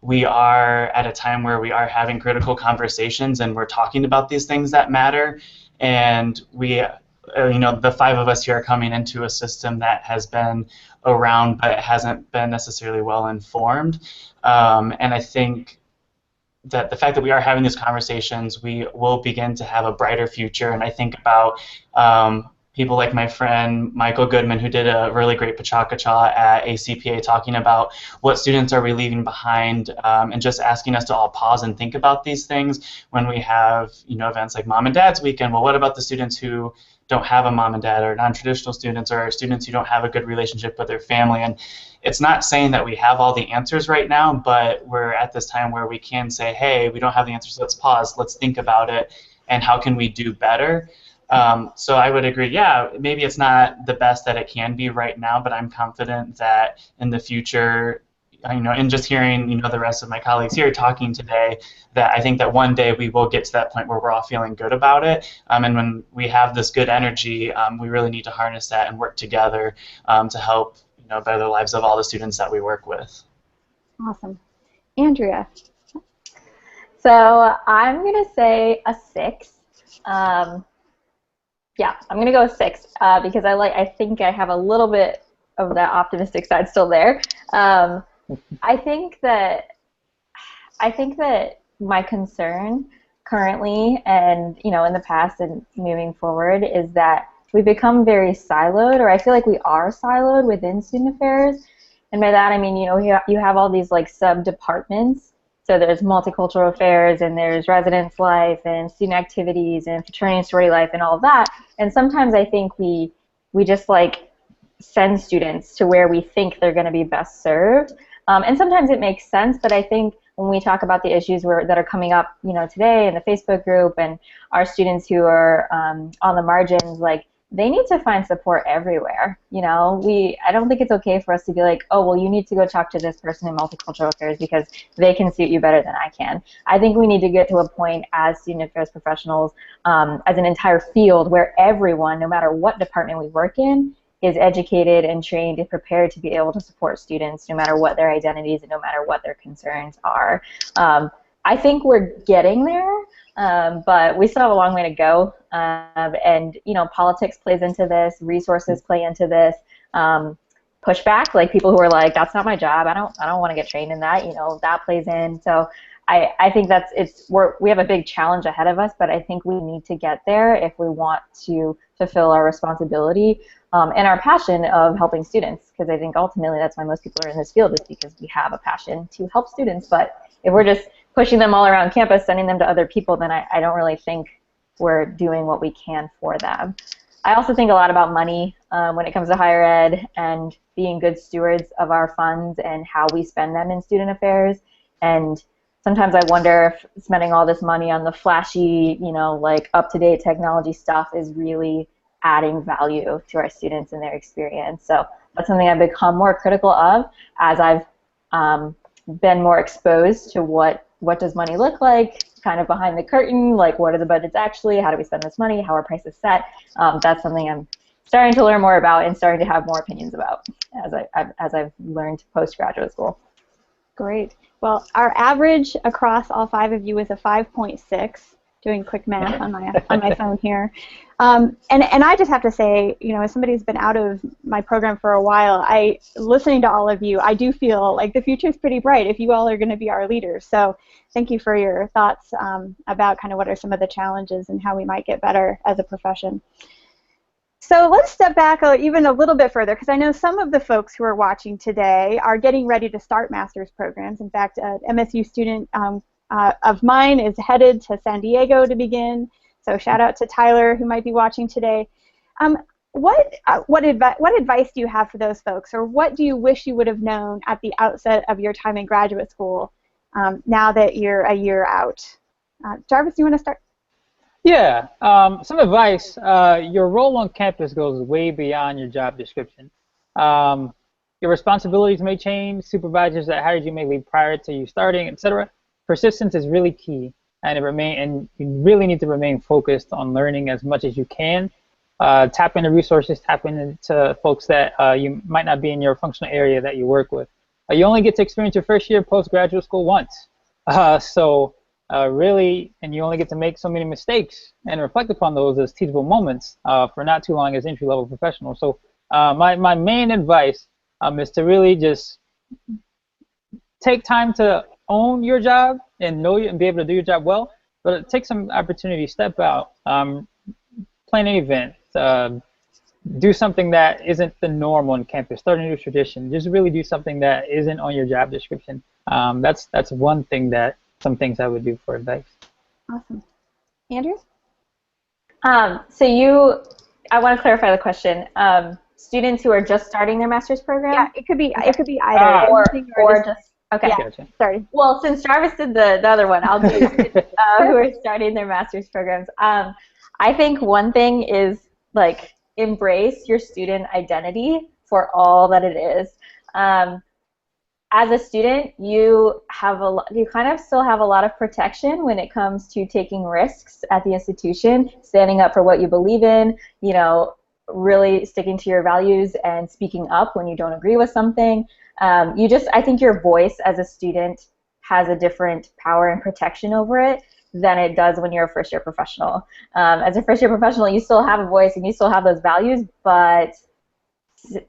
we are at a time where we are having critical conversations and we're talking about these things that matter, and we, you know, the 5 of us here are coming into a system that has been around but it hasn't been necessarily well informed, and I think that the fact that we are having these conversations, we will begin to have a brighter future. And I think about people like my friend Michael Goodman, who did a really great Pachakacha at ACPA talking about what students are we leaving behind, and just asking us to all pause and think about these things when we have, you know, events like Mom and Dad's Weekend. Well, what about the students who don't have a mom and dad, or non-traditional students, or students who don't have a good relationship with their family? And it's not saying that we have all the answers right now, but we're at this time where we can say, hey, we don't have the answers, let's pause, let's think about it, and how can we do better? So I would agree, yeah, maybe it's not the best that it can be right now, but I'm confident that in the future, you know, and just hearing, you know, the rest of my colleagues here talking today, that I think that one day we will get to that point where we're all feeling good about it. And when we have this good energy, we really need to harness that and work together to help, better the lives of all the students that we work with. Awesome. Andrea. So I'm going to say a 6. Yeah, I'm going to go with 6 because I think I have a little bit of that optimistic side still there. I think that my concern currently and in the past and moving forward is that we become very siloed, or I feel like we are siloed within student affairs. And by that I mean, you have all these like sub-departments. So there's multicultural affairs, and there's residence life, and student activities, and fraternity and sorority life, and all of that. And sometimes I think we just like send students to where we think they're going to be best served. And sometimes it makes sense, but I think when we talk about the issues that are coming up, today in the Facebook group, and our students who are on the margins, like, they need to find support everywhere. I don't think it's okay for us to be like, oh, well, you need to go talk to this person in multicultural affairs because they can suit you better than I can. I think we need to get to a point as student affairs professionals, as an entire field, where everyone, no matter what department we work in, is educated and trained and prepared to be able to support students no matter what their identities and no matter what their concerns are. I think we're getting there, but we still have a long way to go. And politics plays into this, resources play into this, pushback, like people who are like, that's not my job, I don't want to get trained in that, that plays in. So I think we have a big challenge ahead of us, but I think we need to get there if we want to fulfill our responsibility and our passion of helping students, because I think ultimately that's why most people are in this field, is because we have a passion to help students. But if we're just pushing them all around campus, sending them to other people, then I don't really think we're doing what we can for them. I also think a lot about money when it comes to higher ed and being good stewards of our funds and how we spend them in student affairs. And sometimes I wonder if spending all this money on the flashy, like up-to-date technology stuff is really adding value to our students and their experience. So that's something I've become more critical of as I've been more exposed to what does money look like, kind of behind the curtain, like what are the budgets actually, how do we spend this money, how are prices set. That's something I'm starting to learn more about and starting to have more opinions about as I've learned post-graduate school. Great. Well, our average across all 5 of you is a 5.6. Doing quick math on my phone here, and I just have to say, as somebody who's been out of my program for a while, listening to all of you, I do feel like the future is pretty bright if you all are going to be our leaders. So thank you for your thoughts about kind of what are some of the challenges and how we might get better as a profession. So let's step back even a little bit further, because I know some of the folks who are watching today are getting ready to start master's programs. In fact, an MSU student of mine is headed to San Diego to begin. So shout out to Tyler, who might be watching today. What advice do you have for those folks, or what do you wish you would have known at the outset of your time in graduate school now that you're a year out? Jarvis, do you want to start? Yeah, some advice. Your role on campus goes way beyond your job description. Your responsibilities may change, supervisors that hired you may leave prior to you starting, etc. Persistence is really key, and you really need to remain focused on learning as much as you can. Tap into resources, tap into folks that you might not be in your functional area that you work with. You only get to experience your first year postgraduate school once. Really, and you only get to make so many mistakes and reflect upon those as teachable moments for not too long as entry-level professionals. So my main advice is to really just take time to own your job and know you and be able to do your job well, but take some opportunity, step out, plan an event, do something that isn't the norm on campus, start a new tradition, just really do something that isn't on your job description. That's one thing some things I would do for advice. Awesome. Andrew? I want to clarify the question. Students who are just starting their master's program? Yeah, it could be either. Or just okay. Yeah, gotcha. Sorry. Well, since Jarvis did the other one, I'll do who are starting their master's programs. I think one thing is like embrace your student identity for all that it is. As a student, you kind of still have a lot of protection when it comes to taking risks at the institution, standing up for what you believe in, really sticking to your values and speaking up when you don't agree with something. I think your voice as a student has a different power and protection over it than it does when you're a first-year professional. As a first-year professional, you still have a voice and you still have those values, but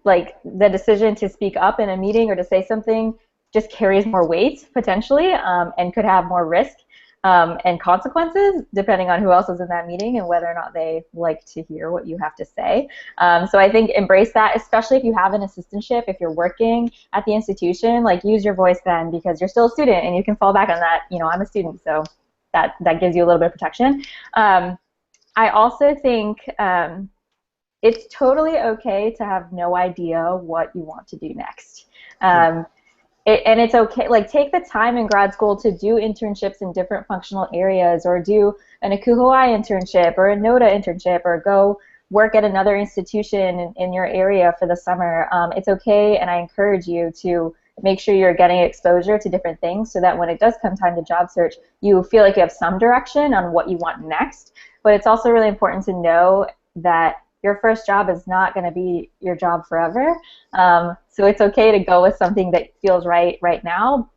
like the decision to speak up in a meeting or to say something just carries more weight potentially, and could have more risk and consequences depending on who else is in that meeting and whether or not they like to hear what you have to say. So I think embrace that, especially if you have an assistantship, if you're working at the institution, like use your voice then, because you're still a student and you can fall back on that. You know, I'm a student, so that gives you a little bit of protection. I also think it's totally okay to have no idea what you want to do next. And it's okay, like take the time in grad school to do internships in different functional areas, or do an Akuhoi internship or a NODA internship, or go work at another institution in your area for the summer. It's okay, and I encourage you to make sure you're getting exposure to different things so that when it does come time to job search, you feel like you have some direction on what you want next. But it's also really important to know that your first job is not going to be your job forever. So it's okay to go with something that feels right now,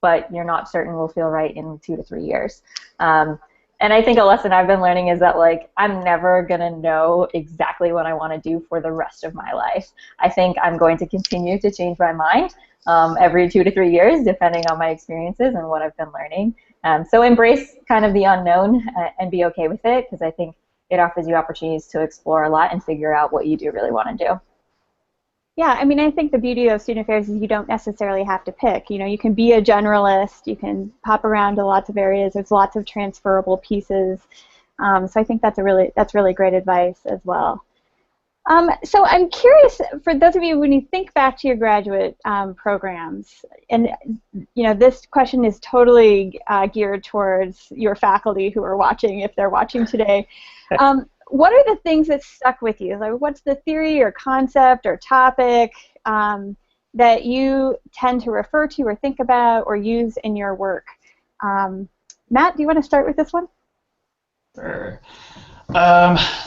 but you're not certain will feel right in 2 to 3 years. And I think a lesson I've been learning is that, like, I'm never going to know exactly what I want to do for the rest of my life. I think I'm going to continue to change my mind every 2 to 3 years, depending on my experiences and what I've been learning. So embrace kind of the unknown and be okay with it, because I think it offers you opportunities to explore a lot and figure out what you do really want to do. Yeah, I mean, I think the beauty of student affairs is you don't necessarily have to pick. You know, you can be a generalist, you can pop around to lots of areas, there's lots of transferable pieces. So I think that's really great advice as well. So I'm curious, for those of you, when you think back to your graduate programs, and you know, this question is totally geared towards your faculty who are watching, if they're watching today. What are the things that stuck with you? Like, what's the theory or concept or topic that you tend to refer to or think about or use in your work? Matt, do you want to start with this one? Sure.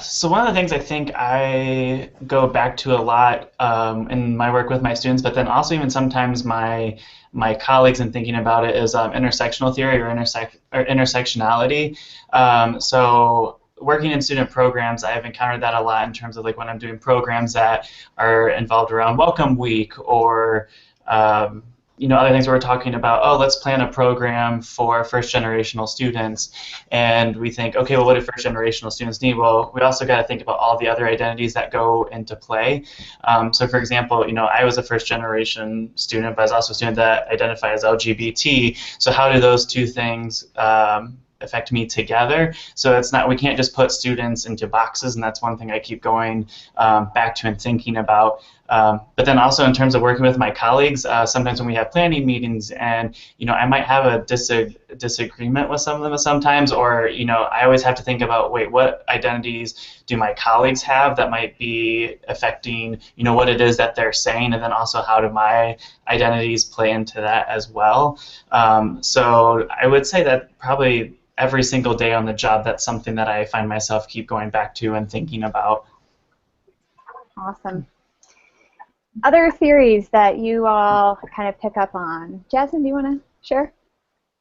So one of the things I think I go back to a lot in my work with my students, but then also even sometimes my colleagues in thinking about it, is intersectional theory or intersectionality. So working in student programs, I've encountered that a lot in terms of, like, when I'm doing programs that are involved around Welcome Week, or you know, other things where we're talking about, oh, let's plan a program for first-generational students, and we think, okay, well, what do first-generational students need? Well, we also got to think about all the other identities that go into play. So, for example, you know, I was a first-generation student, but I was also a student that identified as LGBT. So, how do those two things affect me together? So it's not, we can't just put students into boxes, and that's one thing I keep going back to and thinking about. But then also in terms of working with my colleagues, sometimes when we have planning meetings, and you know, I might have a disagreement with some of them sometimes, or you know, I always have to think about, wait, what identities do my colleagues have that might be affecting, you know, what it is that they're saying, and then also how do my identities play into that as well. So I would say that probably every single day on the job, that's something that I find myself keep going back to and thinking about. Awesome. Other theories that you all kind of pick up on? Jasmine, do you want to share?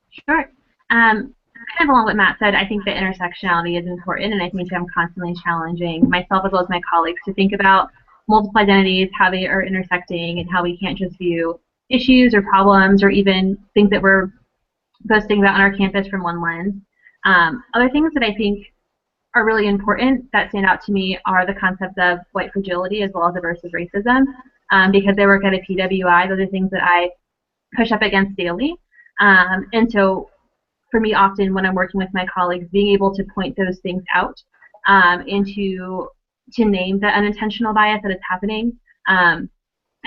Sure. Kind of along what Matt said, I think that intersectionality is important, and I think I'm constantly challenging myself as well as my colleagues to think about multiple identities, how they are intersecting, and how we can't just view issues or problems or even things that we're posting about on our campus from one lens. Other things that I think are really important that stand out to me are the concepts of white fragility as well as aversive racism. Because I work at a PWI, those are things that I push up against daily. And so for me, often when I'm working with my colleagues, being able to point those things out and to name the unintentional bias that is happening, I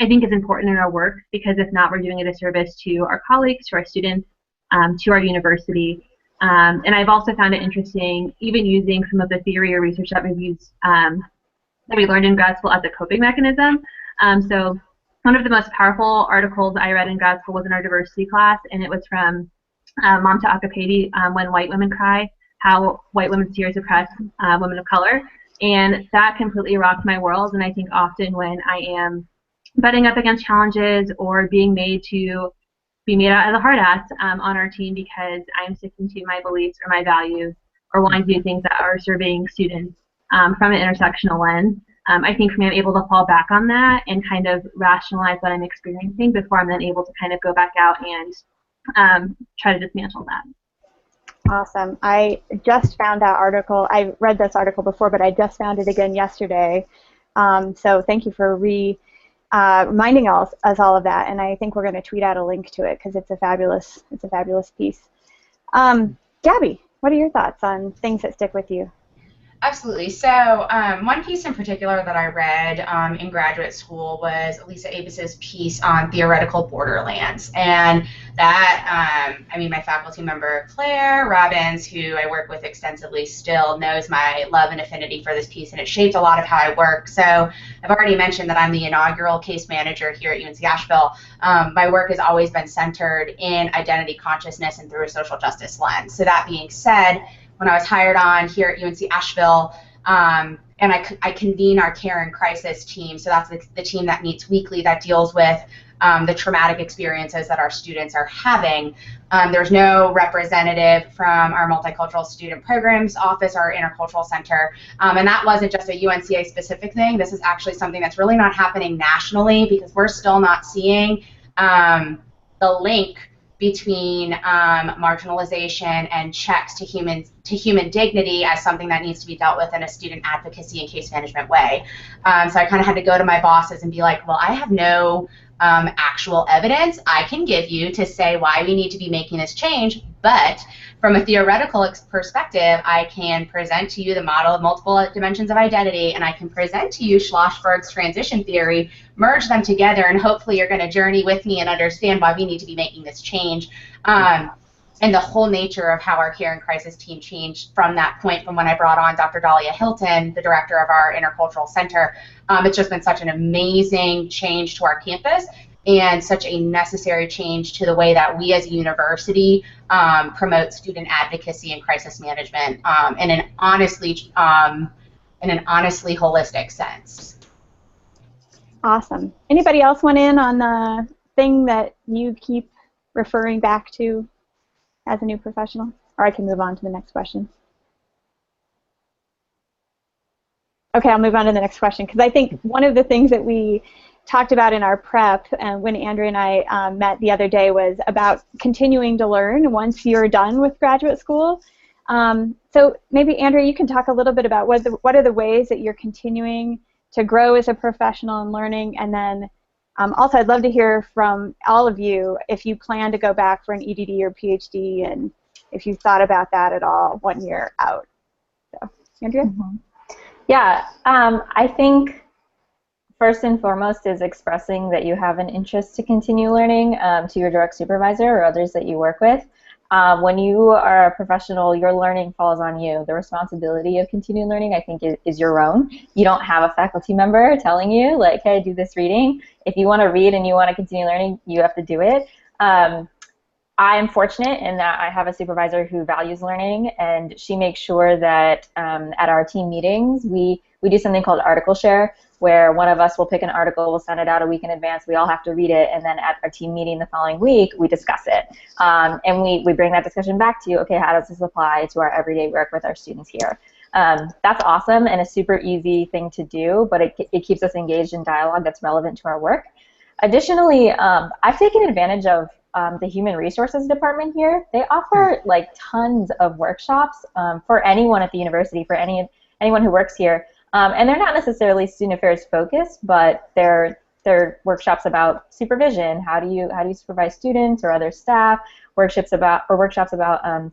think is important in our work, because if not, we're doing a disservice to our colleagues, to our students, to our university. And I've also found it interesting, even using some of the theory or research that we've used, that we learned in grad school as a coping mechanism. So one of the most powerful articles I read in grad school was in our diversity class, and it was from Mamta Akapedi, When White Women Cry, How White Women's Tears Oppress Women of Color. And that completely rocked my world. And I think often when I am butting up against challenges or being made to be made out as a hard ass on our team because I'm sticking to my beliefs or my values or wanting to do things that are serving students from an intersectional lens, I think for me I'm able to fall back on that and kind of rationalize what I'm experiencing before I'm then able to kind of go back out and try to dismantle that. Awesome. I just found that article. I read this article before, but I just found it again yesterday. So thank you for reminding us all of that. And I think we're going to tweet out a link to it because it's a fabulous piece. Gabby, what are your thoughts on things that stick with you? Absolutely. So one piece in particular that I read in graduate school was Lisa Avis's piece on theoretical borderlands. And that, I mean, my faculty member, Claire Robbins, who I work with extensively still, knows my love and affinity for this piece, and it shaped a lot of how I work. So I've already mentioned that I'm the inaugural case manager here at UNC Asheville. My work has always been centered in identity consciousness and through a social justice lens. So that being said, when I was hired on here at UNC Asheville, and I convene our care and crisis team. So that's the team that meets weekly that deals with the traumatic experiences that our students are having. There's no representative from our multicultural student programs office or our intercultural center. And that wasn't just a UNCA specific thing. This is actually something that's really not happening nationally because we're still not seeing the link between marginalization and checks to human dignity as something that needs to be dealt with in a student advocacy and case management way. So I kind of had to go to my bosses and be like, well, I have no actual evidence I can give you to say why we need to be making this change, but from a theoretical perspective, I can present to you the model of multiple dimensions of identity, and I can present to you Schlossberg's transition theory, merge them together, and hopefully you're going to journey with me and understand why we need to be making this change. And the whole nature of how our care and crisis team changed from that point, from when I brought on Dr. Dahlia Hilton, the director of our intercultural center. It's just been such an amazing change to our campus and such a necessary change to the way that we as a university promote student advocacy and crisis management in an honestly holistic sense. Awesome. Anybody else want in on the thing that you keep referring back to as a new professional? Or I can move on to the next question. Okay, I'll move on to the next question because I think one of the things that we talked about in our prep when Andrea and I met the other day was about continuing to learn once you're done with graduate school. So maybe, Andrea, you can talk a little bit about what are the ways that you're continuing to grow as a professional and learning, and then also I'd love to hear from all of you if you plan to go back for an EDD or PhD and if you thought about that at all 1 year out. So, Andrea? Mm-hmm. Yeah, I think first and foremost is expressing that you have an interest to continue learning to your direct supervisor or others that you work with. When you are a professional, your learning falls on you. The responsibility of continuing learning, I think, is your own. You don't have a faculty member telling you, like, hey, do this reading. If you want to read and you want to continue learning, you have to do it. I'm fortunate in that I have a supervisor who values learning, and she makes sure that at our team meetings, we do something called article share, where one of us will pick an article, we'll send it out a week in advance, we all have to read it, and then at our team meeting the following week, we discuss it. And we bring that discussion back to you, okay, how does this apply to our everyday work with our students here? That's awesome and a super easy thing to do, but it keeps us engaged in dialogue that's relevant to our work. Additionally, I've taken advantage of the Human Resources Department here. They offer like tons of workshops for anyone at the university, for anyone who works here. And they're not necessarily student affairs focused, but they're workshops about supervision. How do you supervise students or other staff? Workshops about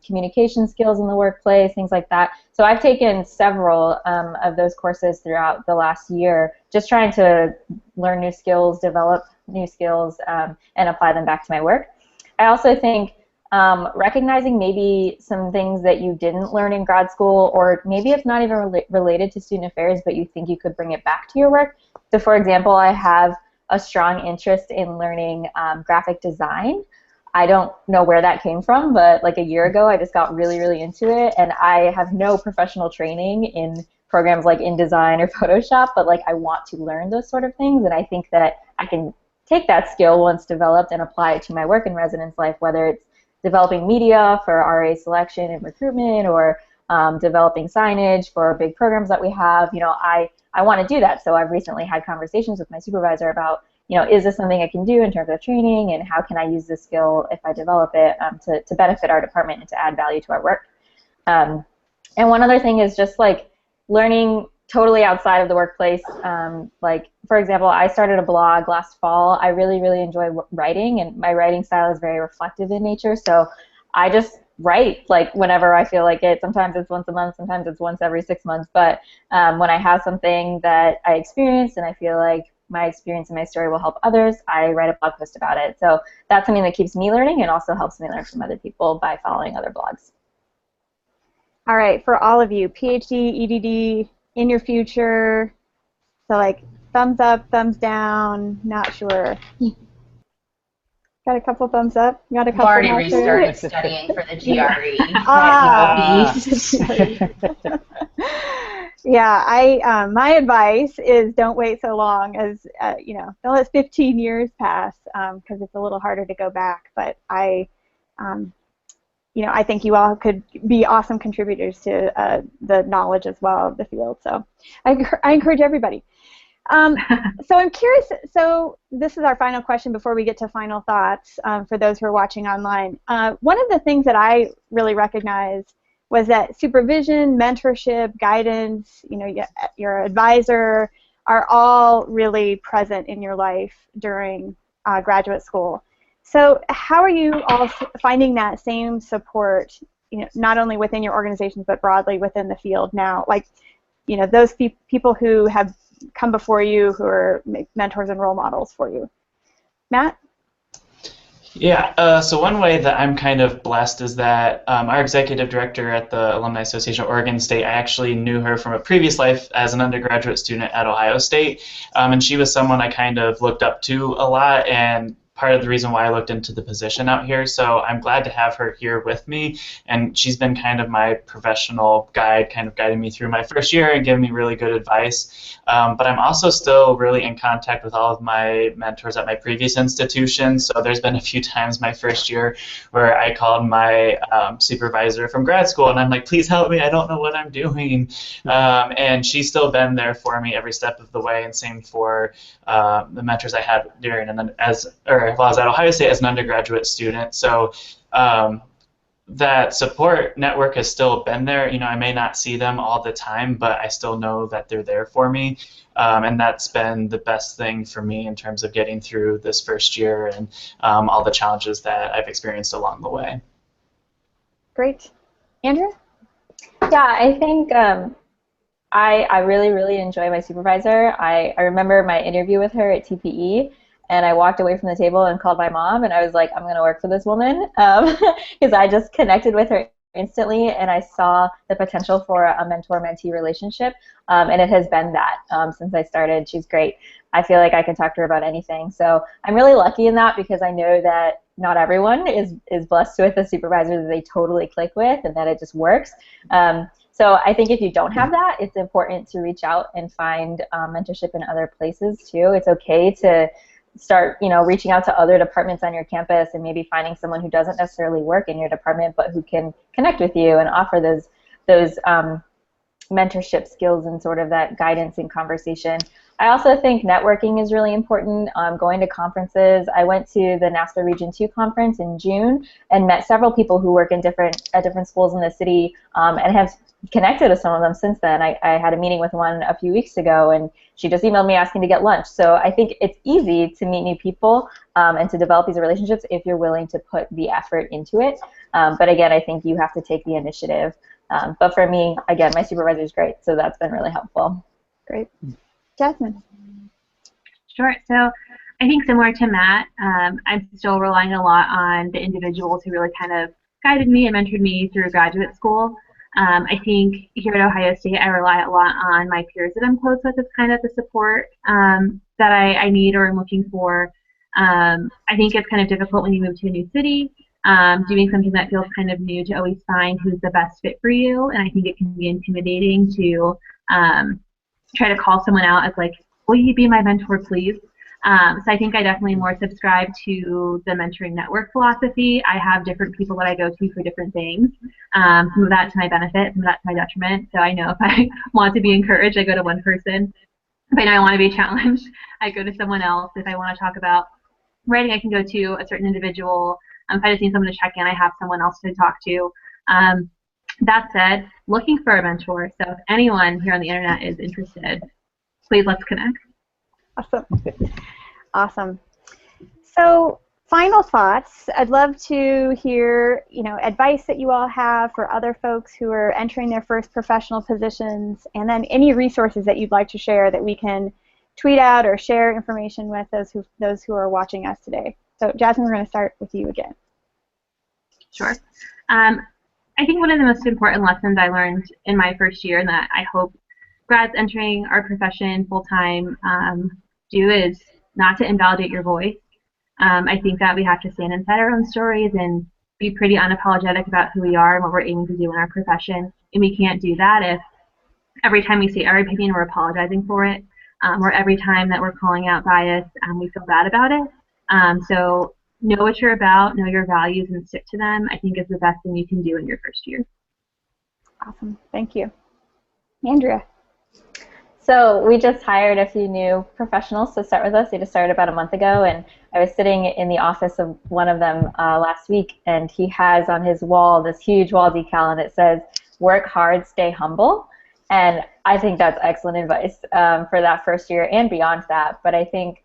communication skills in the workplace, things like that. So I've taken several of those courses throughout the last year, just trying to learn new skills, develop new skills, and apply them back to my work. I also think recognizing maybe some things that you didn't learn in grad school, or maybe it's not even related to student affairs, but you think you could bring it back to your work. So for example, I have a strong interest in learning graphic design. I don't know where that came from, but like a year ago I just got really, really into it, and I have no professional training in programs like InDesign or Photoshop, but like I want to learn those sort of things, and I think that I can take that skill once developed and apply it to my work in residence life, whether it's developing media for RA selection and recruitment, or developing signage for big programs that we have. You know, I want to do that. So I've recently had conversations with my supervisor about, you know, is this something I can do in terms of training, and how can I use this skill if I develop it to benefit our department and to add value to our work. And one other thing is just like learning totally outside of the workplace. Like, for example, I started a blog last fall. I really, really enjoy writing, and my writing style is very reflective in nature. So I just write like whenever I feel like it. Sometimes it's once a month, sometimes it's once every 6 months. But when I have something that I experienced and I feel like my experience and my story will help others, I write a blog post about it. So that's something that keeps me learning and also helps me learn from other people by following other blogs. All right, for all of you, PhD, EDD, in your future, so like thumbs up, thumbs down, not sure. Got a couple thumbs up? Got a couple I've already not sure? restarted studying for the GRE. Yeah, my advice is don't wait so long, as you know, don't let 15 years pass, because it's a little harder to go back. But you know, I think you all could be awesome contributors to the knowledge as well of the field. So I encourage everybody. So I'm curious, so this is our final question before we get to final thoughts for those who are watching online. One of the things that I really recognized was that supervision, mentorship, guidance, you know, your advisor are all really present in your life during graduate school. So how are you all finding that same support, you know, not only within your organizations but broadly within the field now? Like, you know, those people who have come before you, who are mentors and role models for you. Matt? Yeah, so one way that I'm kind of blessed is that our executive director at the Alumni Association of Oregon State, I actually knew her from a previous life as an undergraduate student at Ohio State, and she was someone I kind of looked up to a lot, and part of the reason why I looked into the position out here. So I'm glad to have her here with me, and she's been kind of my professional guide, kind of guiding me through my first year and giving me really good advice. But I'm also still really in contact with all of my mentors at my previous institution. So there's been a few times my first year where I called my supervisor from grad school, and I'm like, please help me, I don't know what I'm doing. And she's still been there for me every step of the way, and same for the mentors I had during while I was at Ohio State as an undergraduate student. So that support network has still been there. You know, I may not see them all the time, but I still know that they're there for me. And that's been the best thing for me in terms of getting through this first year and all the challenges that I've experienced along the way. Great. Andrea? Yeah, I think I really, really enjoy my supervisor. I remember my interview with her at TPE, and I walked away from the table and called my mom, and I was like, I'm going to work for this woman, because I just connected with her instantly, and I saw the potential for a mentor-mentee relationship, and it has been that since I started. She's great. I feel like I can talk to her about anything. So I'm really lucky in that, because I know that not everyone is blessed with a supervisor that they totally click with and that it just works. So I think if you don't have that, it's important to reach out and find mentorship in other places too. It's okay to start, you know, reaching out to other departments on your campus and maybe finding someone who doesn't necessarily work in your department but who can connect with you and offer those mentorship skills and sort of that guidance and conversation. I also think networking is really important. Going to conferences. I went to the NASPA Region 2 conference in June and met several people who work in different schools in the city, and have connected with some of them since then. I had a meeting with one a few weeks ago, and she just emailed me asking to get lunch. So I think it's easy to meet new people and to develop these relationships if you're willing to put the effort into it. But again, I think you have to take the initiative. But for me, again, my supervisor is great, so that's been really helpful. Great. Jasmine? Sure. So I think similar to Matt, I'm still relying a lot on the individuals who really kind of guided me and mentored me through graduate school. I think here at Ohio State, I rely a lot on my peers that I'm close with as kind of the support that I need or am looking for. I think it's kind of difficult when you move to a new city doing something that feels kind of new to always find who's the best fit for you. And I think it can be intimidating to try to call someone out as like, will you be my mentor, please? So I think I definitely more subscribe to the mentoring network philosophy. I have different people that I go to for different things. Some of that to my benefit, some of that to my detriment. So I know if I want to be encouraged, I go to one person. If I know I want to be challenged, I go to someone else. If I want to talk about writing, I can go to a certain individual. If I just need someone to check in, I have someone else to talk to. That said, looking for a mentor. So if anyone here on the internet is interested, please let's connect. Awesome. Awesome. So final thoughts. I'd love to hear, advice that you all have for other folks who are entering their first professional positions, and then any resources that you'd like to share that we can tweet out or share information with those who are watching us today. So Jasmine, we're going to start with you again. Sure. I think one of the most important lessons I learned in my first year, and that I hope grads entering our profession full-time do, is not to invalidate your voice. I think that we have to stand inside our own stories and be pretty unapologetic about who we are and what we're aiming to do in our profession. And we can't do that if every time we say our opinion, we're apologizing for it, or every time that we're calling out bias, we feel bad about it. So know what you're about, know your values, and stick to them, I think is the best thing you can do in your first year. Awesome. Thank you. Andrea. So we just hired a few new professionals to start with us. They just started about a month ago, and I was sitting in the office of one of them last week, and he has on his wall this huge wall decal, and it says, "Work hard, stay humble." And I think that's excellent advice for that first year and beyond that. But I think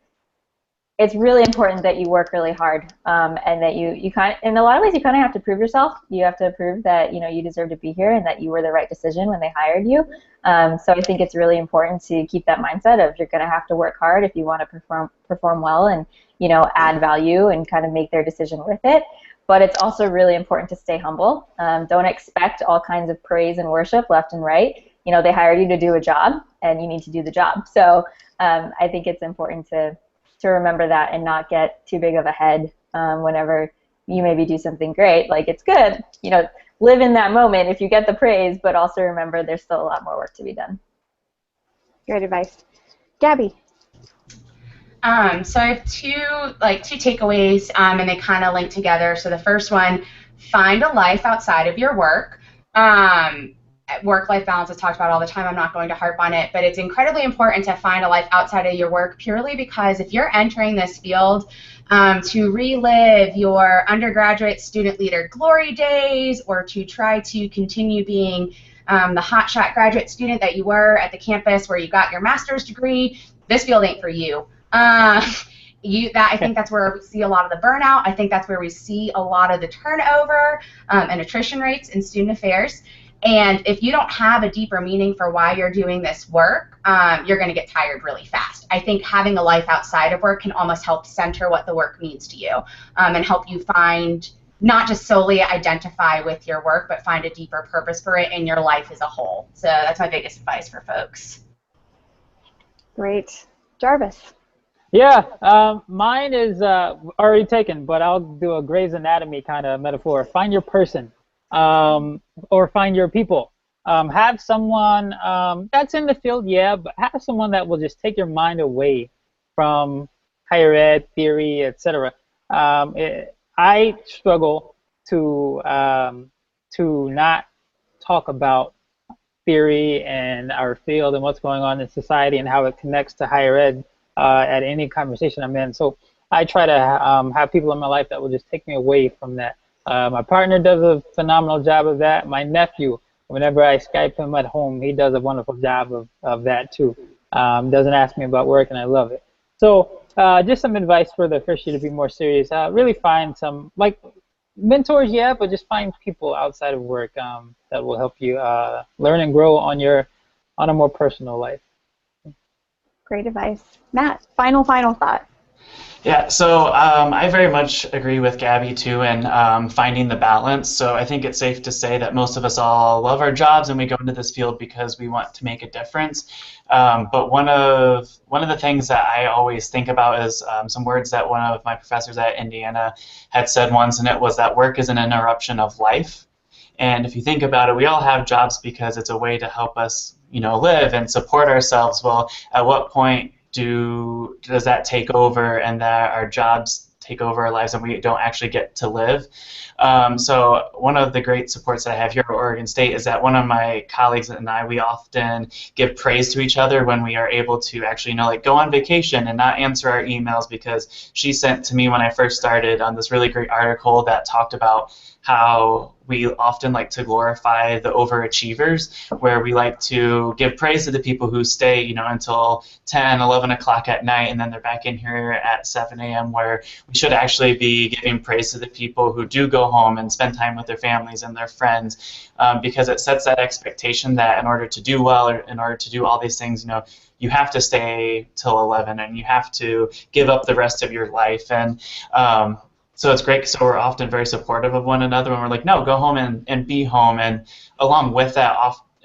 it's really important that you work really hard, and that you kind of, in a lot of ways, you kind of have to prove yourself. You have to prove that you deserve to be here and that you were the right decision when they hired you. So I think it's really important to keep that mindset of you're going to have to work hard if you want to perform well and add value and kind of make their decision worth it. But it's also really important to stay humble. Don't expect all kinds of praise and worship left and right. They hired you to do a job, and you need to do the job. So I think it's important to remember that and not get too big of a head whenever you maybe do something great. Like, it's good, live in that moment if you get the praise, but also remember there's still a lot more work to be done. Great advice. Gabby. So I have two takeaways, and they kind of link together. So the first one, find a life outside of your work. Work-life balance is talked about all the time. I'm not going to harp on it, but it's incredibly important to find a life outside of your work, purely because if you're entering this field to relive your undergraduate student leader glory days, or to try to continue being the hotshot graduate student that you were at the campus where you got your master's degree, this field ain't for you. I think that's where we see a lot of the burnout. I think that's where we see a lot of the turnover and attrition rates in student affairs. And if you don't have a deeper meaning for why you're doing this work, you're going to get tired really fast. I think having a life outside of work can almost help center what the work means to you, and help you find, not just solely identify with your work, but find a deeper purpose for it in your life as a whole. So that's my biggest advice for folks. Great. Jarvis. Yeah, mine is already taken, but I'll do a Grey's Anatomy kind of metaphor. Find your person. Or find your people. Have someone that's in the field, yeah, but have someone that will just take your mind away from higher ed, theory, etc. I struggle to not talk about theory and our field and what's going on in society and how it connects to higher ed at any conversation I'm in. So I try to have people in my life that will just take me away from that. My partner does a phenomenal job of that. My nephew, whenever I Skype him at home, he does a wonderful job of that too. Doesn't ask me about work, and I love it. So just some advice for the first year to be more serious. Really find some, like, mentors, yeah, but just find people outside of work that will help you learn and grow on a more personal life. Great advice. Matt, final thought. Yeah, so I very much agree with Gabby too in finding the balance. So I think it's safe to say that most of us all love our jobs and we go into this field because we want to make a difference. But one of the things that I always think about is some words that one of my professors at Indiana had said once, and it was that work is an interruption of life. And if you think about it, we all have jobs because it's a way to help us, live and support ourselves. Well, at what point does that take over and that our jobs take over our lives and we don't actually get to live? So one of the great supports that I have here at Oregon State is that one of my colleagues and I, we often give praise to each other when we are able to actually, go on vacation and not answer our emails, because she sent to me when I first started on this really great article that talked about how we often like to glorify the overachievers, where we like to give praise to the people who stay, until 10, 11 o'clock at night, and then they're back in here at 7 a.m., where we should actually be giving praise to the people who do go home and spend time with their families and their friends, because it sets that expectation that in order to do well, or in order to do all these things, you have to stay till 11 and you have to give up the rest of your life. And so it's great. So we're often very supportive of one another when we're like, no, go home and be home. And along with that,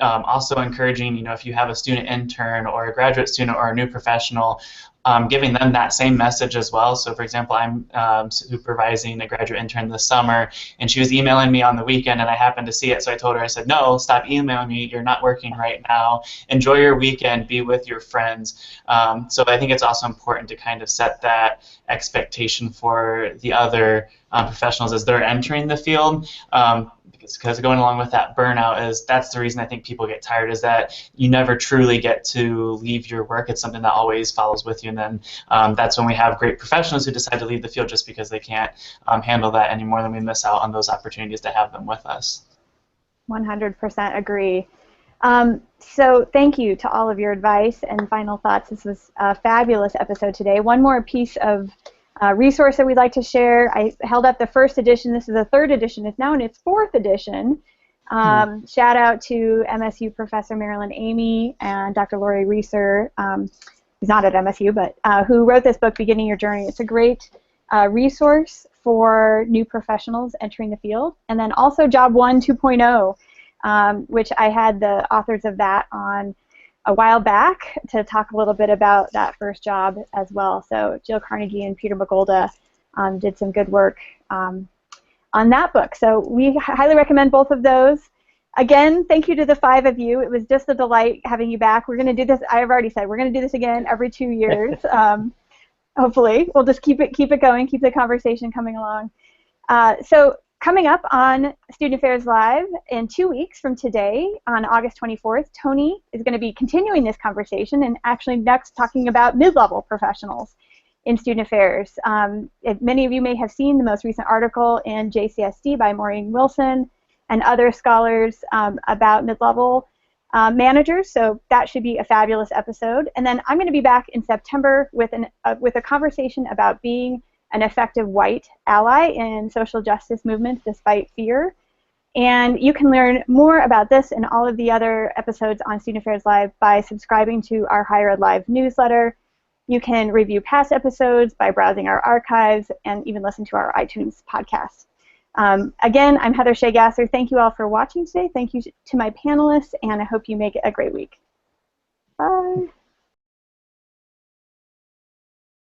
also encouraging, if you have a student intern or a graduate student or a new professional, giving them that same message as well. So for example, I'm supervising a graduate intern this summer, and she was emailing me on the weekend, and I happened to see it. So I told her, I said, no, stop emailing me. You're not working right now. Enjoy your weekend. Be with your friends. So I think it's also important to kind of set that expectation for the other professionals as they're entering the field. Because going along with that burnout that's the reason I think people get tired, is that you never truly get to leave your work. It's something that always follows with you, and then that's when we have great professionals who decide to leave the field just because they can't handle that anymore. Then we miss out on those opportunities to have them with us. 100% agree. So thank you to all of your advice and final thoughts. This was a fabulous episode today. One more piece of resource that we'd like to share. I held up the first edition. This is the third edition. It's now in its fourth edition. Shout out to MSU Professor Marilyn Amy and Dr. Lori Reeser, who's not at MSU, but who wrote this book, Beginning Your Journey. It's a great resource for new professionals entering the field. And then also Job 1 2.0, which I had the authors of that on a while back to talk a little bit about that first job as well. So Jill Carnegie and Peter McGolda did some good work on that book. So we highly recommend both of those. Again, thank you to the 5 of you. It was just a delight having you back. We're going to do this, I've already said, we're going to do this again every 2 years. Hopefully. We'll just keep it going, keep the conversation coming along. So coming up on Student Affairs Live in 2 weeks from today, on August 24th, Tony is going to be continuing this conversation and actually next talking about mid-level professionals in student affairs. Many of you may have seen the most recent article in JCSD by Maureen Wilson and other scholars about mid-level managers, so that should be a fabulous episode. And then I'm going to be back in September with a conversation about being an effective white ally in social justice movements despite fear. And you can learn more about this and all of the other episodes on Student Affairs Live by subscribing to our Higher Ed Live newsletter. You can review past episodes by browsing our archives and even listen to our iTunes podcast. Again, I'm Heather Shea Gasser. Thank you all for watching today. Thank you to my panelists, and I hope you make it a great week.